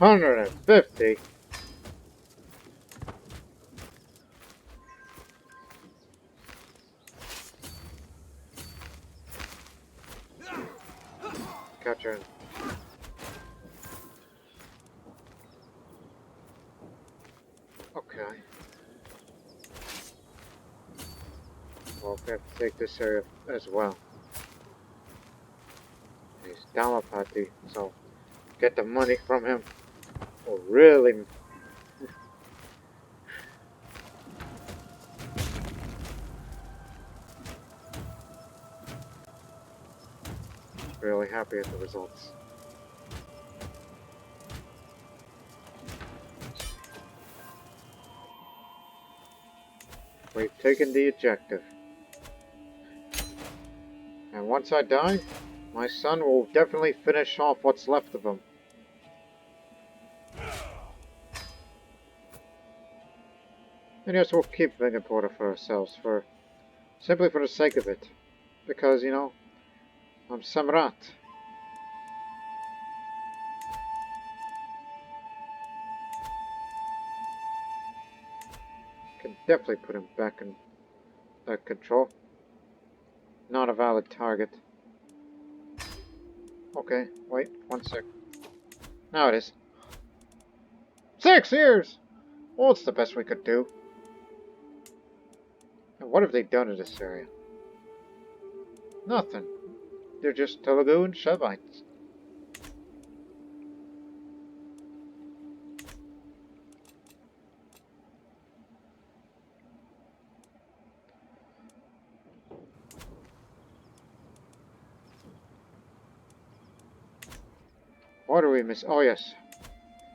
150? Capture him. Okay. Well, we have to take this area as well. He's Dalapati, so get the money from him. Will really happy at the results. We've taken the objective. And once I die, my son will definitely finish off what's left of him. And yes, we'll keep Vingaporta for ourselves, simply for the sake of it. Because, you know, I'm Samrat. Can definitely put him back in control. Not a valid target. Okay, wait, 1 sec. Now it is. 6 years! Well, it's the best we could do. And what have they done in this area? Nothing. They're just Telugu and Shevites. What do we miss? Oh yes.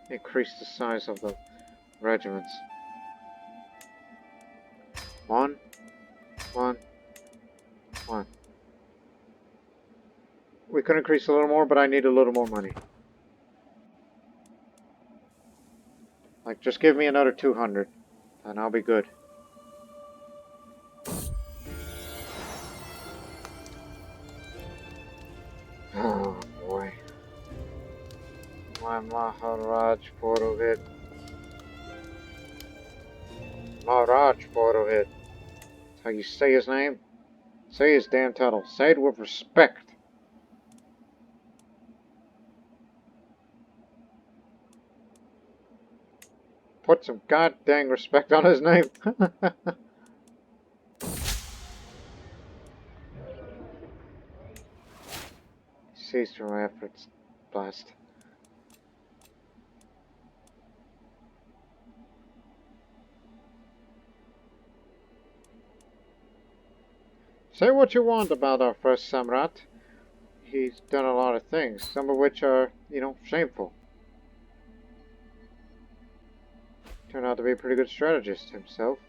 Increase the size of the regiments. 1, 1, 1. We could increase a little more, but I need a little more money. Like, just give me another 200, and I'll be good. Oh boy. My Maharaj Purohit. Maharaj Purohit. That's how you say his name? Say his damn title. Say it with respect. Put some goddamn respect on his name. Cease from my efforts. Blast. Say what you want about our first Samrat. He's done a lot of things, some of which are, you know, shameful. Turned out to be a pretty good strategist himself.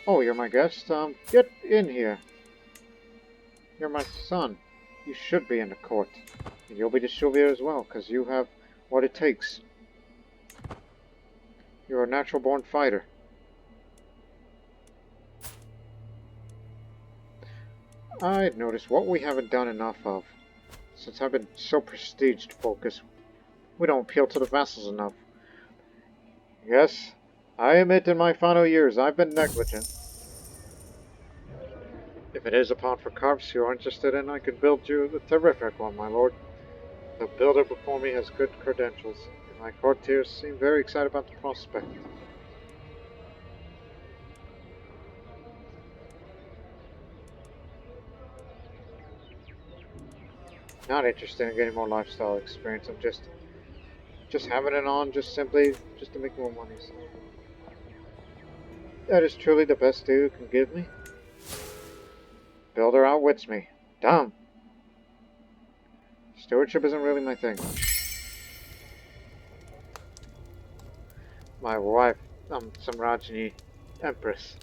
Oh, you're my guest? Get in here. You're my son. You should be in the court. And you'll be the Chevalier as well, because you have what it takes. You're a natural-born fighter. I'd noticed what we haven't done enough of. Since I've been so prestige-focused, we don't appeal to the vassals enough. Yes, I admit in my final years I've been negligent. If it is a pawn for carps you're interested in, I can build you a terrific one, my lord. The builder before me has good credentials, and my courtiers seem very excited about the prospect. Not interested in getting more lifestyle experience. I'm just having it on, just to make more money. So. That is truly the best deal you can give me. Builder outwits me. Dumb. Stewardship isn't really my thing. My wife, Samrajini, Empress.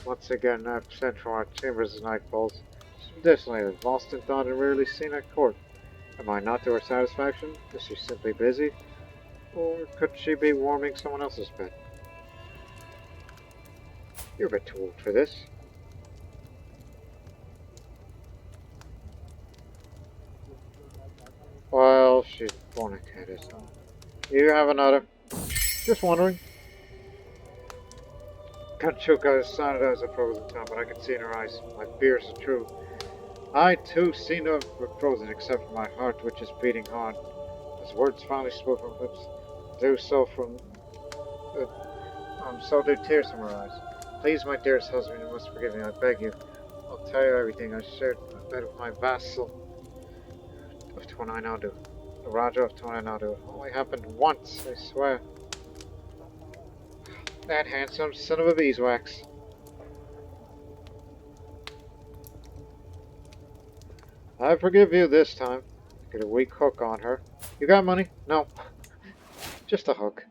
Once again, absent from our chambers as night falls. Additionally, lost in thought and rarely seen at court. Am I not to her satisfaction? Is she simply busy? Or could she be warming someone else's bed? You're a bit too old for this. Well, she's fornicated, so... You have another. Just wondering. Kachuka sounded as a frozen tongue, but I could see in her eyes. My fears are true. I too seem to have frozen, except for my heart, which is beating hard. As words finally spoke from lips, do so from so do tears from her eyes. Please, my dearest husband, you must forgive me. I beg you. I'll tell you everything. I shared my bed with my vassal of Tuanainadu, the Raja of Tuanainadu. It only happened once, I swear. That handsome son of a beeswax. I forgive you this time. Get a weak hook on her. You got money? No. Just a hook.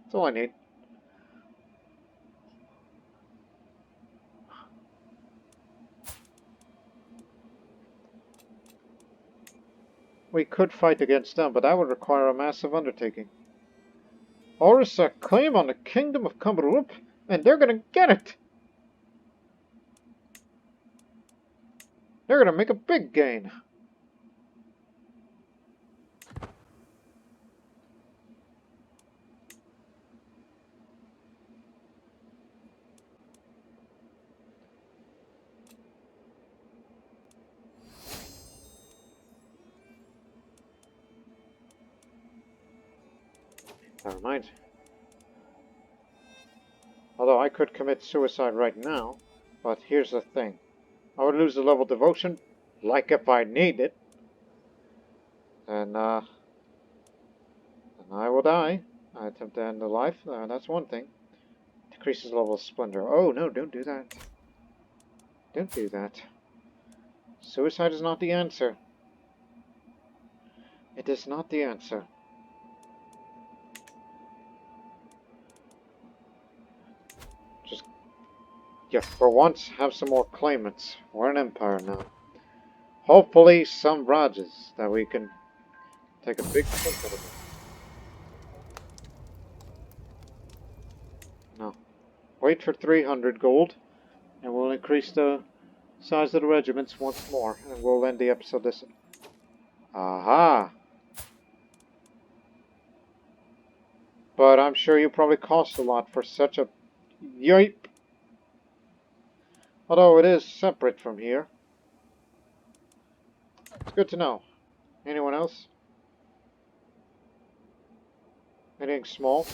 That's all I need. We could fight against them, but that would require a massive undertaking. Horus a claim on the kingdom of Kambarup, and they're gonna get it! They're gonna make a big gain. That reminds me. Although I could commit suicide right now, but here's the thing. I would lose the level of devotion, like if I need it, and then I will die. I attempt to end the life, that's one thing. Decreases level of splendor. Oh no, don't do that. Don't do that. Suicide is not the answer. It is not the answer. Just, yeah, for once, have some more claimants. We're an empire now. Hopefully some Rajas that we can take a big chunk out of them. No. Wait for 300 gold, and we'll increase the size of the regiments once more, and we'll end the episode this... Aha! But I'm sure you probably cost a lot for such a... Yipe! Although it is separate from here. It's good to know. Anyone else? Anything small?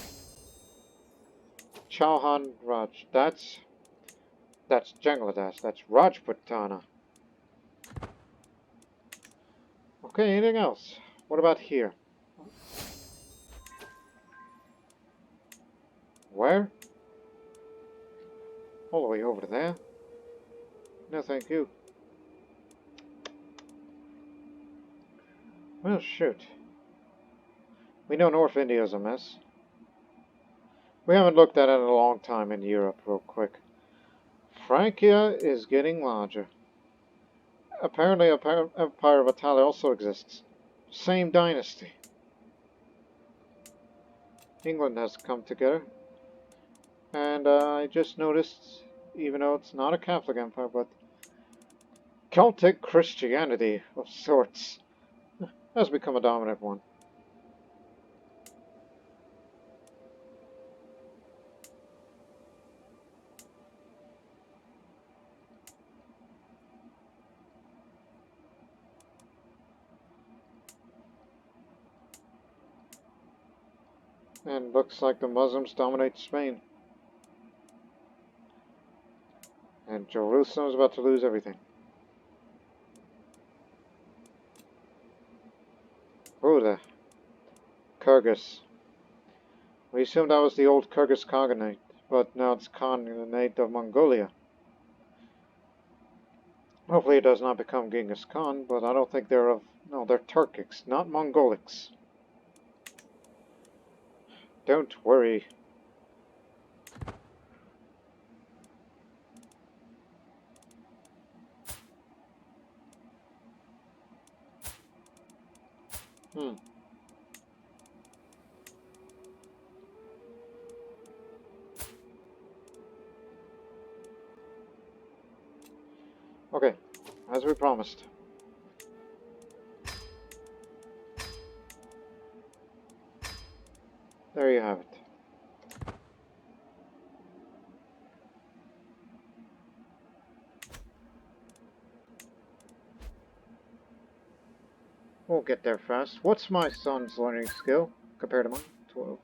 Chauhan Raj. That's Bangladesh. That's Rajputana. Okay, anything else? What about here? Where? All the way over there? No, thank you. Well, shoot. We know North India's a mess. We haven't looked at it in a long time in Europe, real quick. Francia is getting larger. Apparently, Empire of Italy also exists. Same dynasty. England has come together. And I just noticed, even though it's not a Catholic empire, but Celtic Christianity of sorts has become a dominant one. And looks like the Muslims dominate Spain. And Jerusalem's about to lose everything. Oh, the Kyrgyz. We assumed that was the old Kyrgyz Khaganate, but now it's Khanate of Mongolia. Hopefully it does not become Genghis Khan, but I don't think they're of... No, they're Turkics, not Mongolics. Don't worry. Okay, as we promised. there you have it. We'll get there fast. What's my son's learning skill compared to mine? 12.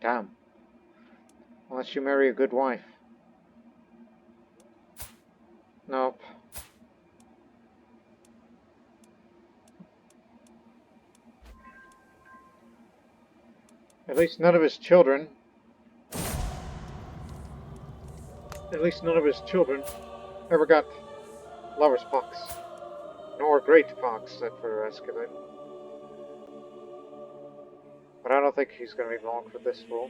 Damn. Unless you marry a good wife. Nope. At least none of his children. At least none of his children ever got lover's pox. Nor great pox, that for Escalade. But I don't think he's going to be long for this role.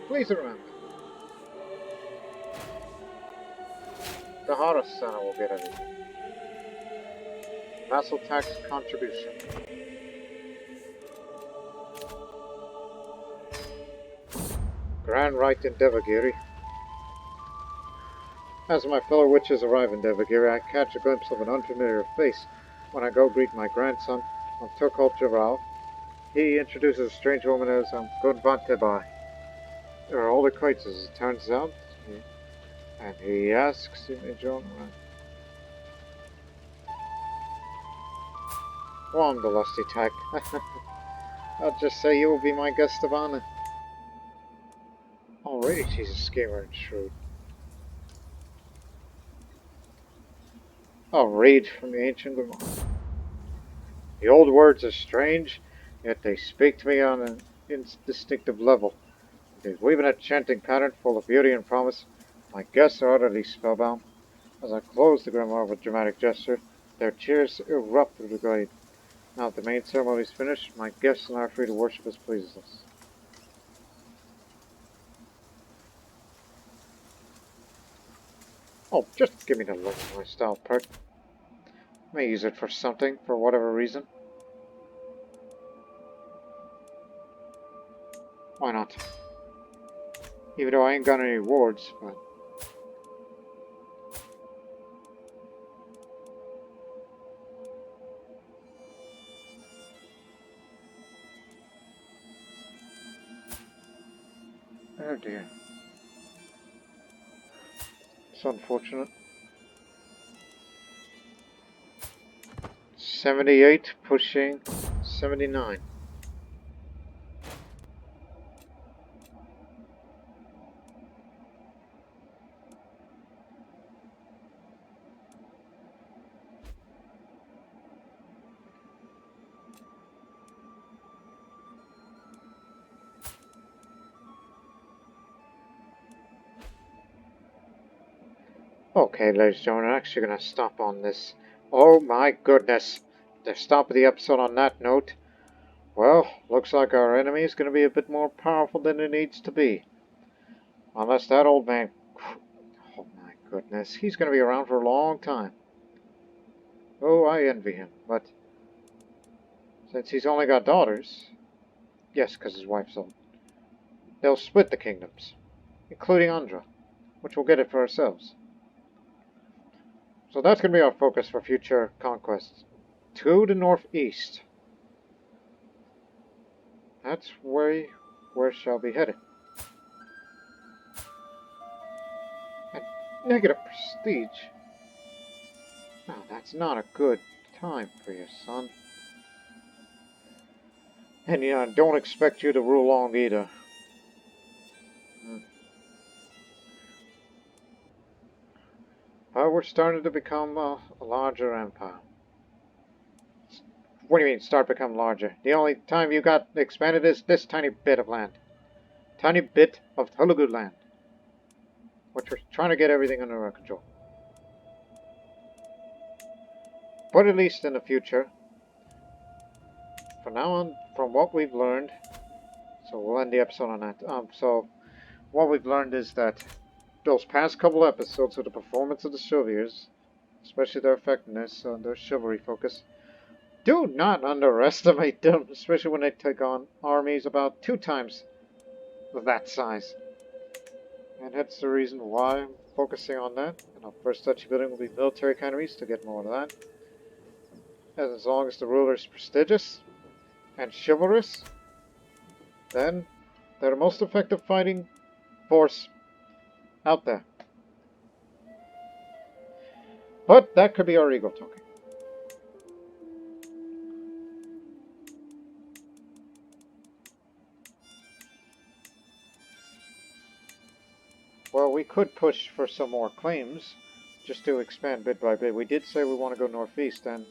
Please remember, Daharasena will get everything. Vassal tax contribution. Grand Rite in Devagiri. As my fellow witches arrive in Devagiri, I catch a glimpse of an unfamiliar face when I go greet my grandson of Turkol Javal. He introduces a strange woman as Godvante Bai. They're old acquaintances, it turns out. And he asks if they join around. Well, I'm the lusty type. I'll just say you will be my guest of honor. Already she's a schemer and shrewd. I'll read from the ancient Grimoire. The old words are strange, yet they speak to me on an instinctive level. They weave an enchanting pattern full of beauty and promise. My guests are utterly spellbound. As I close the grimoire with a dramatic gesture, their cheers erupt through the glade. Now that the main ceremony is finished, my guests and I are free to worship as pleases us. Oh, just give me the look of my style perk. I may use it for something, for whatever reason. Why not? Even though I ain't got any rewards, but... oh dear. It's unfortunate. 78, pushing 79. Okay, ladies and gentlemen, I'm actually going to stop on this. Oh my goodness. To stop the episode on that note, well, looks like our enemy is going to be a bit more powerful than it needs to be. Unless that old man... oh my goodness, he's going to be around for a long time. Oh, I envy him, but... since he's only got daughters... yes, because his wife's old. They'll split the kingdoms, including Andhra, which we'll get it for ourselves. So that's going to be our focus for future conquests. To the northeast. That's where shall be headed. And negative prestige. No, that's not a good time for you, son. And yeah, don't expect you to rule long either. But we're starting to become a larger empire. What do you mean, start to become larger? The only time you got expanded is this tiny bit of land. Tiny bit of Telugu land. Which we're trying to get everything under our control. But at least in the future, from now on, from what we've learned, so we'll end the episode on that. So what we've learned is that those past couple episodes of the performance of the chivalries, especially their effectiveness and their chivalry focus, do not underestimate them, especially when they take on armies about 2 times that size. And that's the reason why I'm focusing on that. And our first touchy building will be military academies to get more of that. As long as the ruler is prestigious and chivalrous, then they're the most effective fighting force out there. But that could be our ego talking. Well, we could push for some more claims, just to expand bit by bit. We did say we want to go northeast, and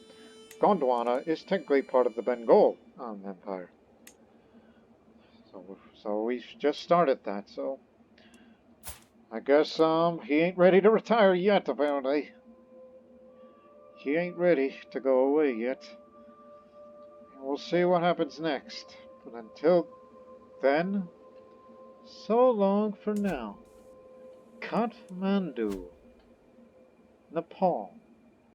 Gondwana is technically part of the Bengal Empire. So we just started that, so I guess he ain't ready to retire yet, apparently. He ain't ready to go away yet. We'll see what happens next. But until then, so long for now. Kathmandu, Nepal.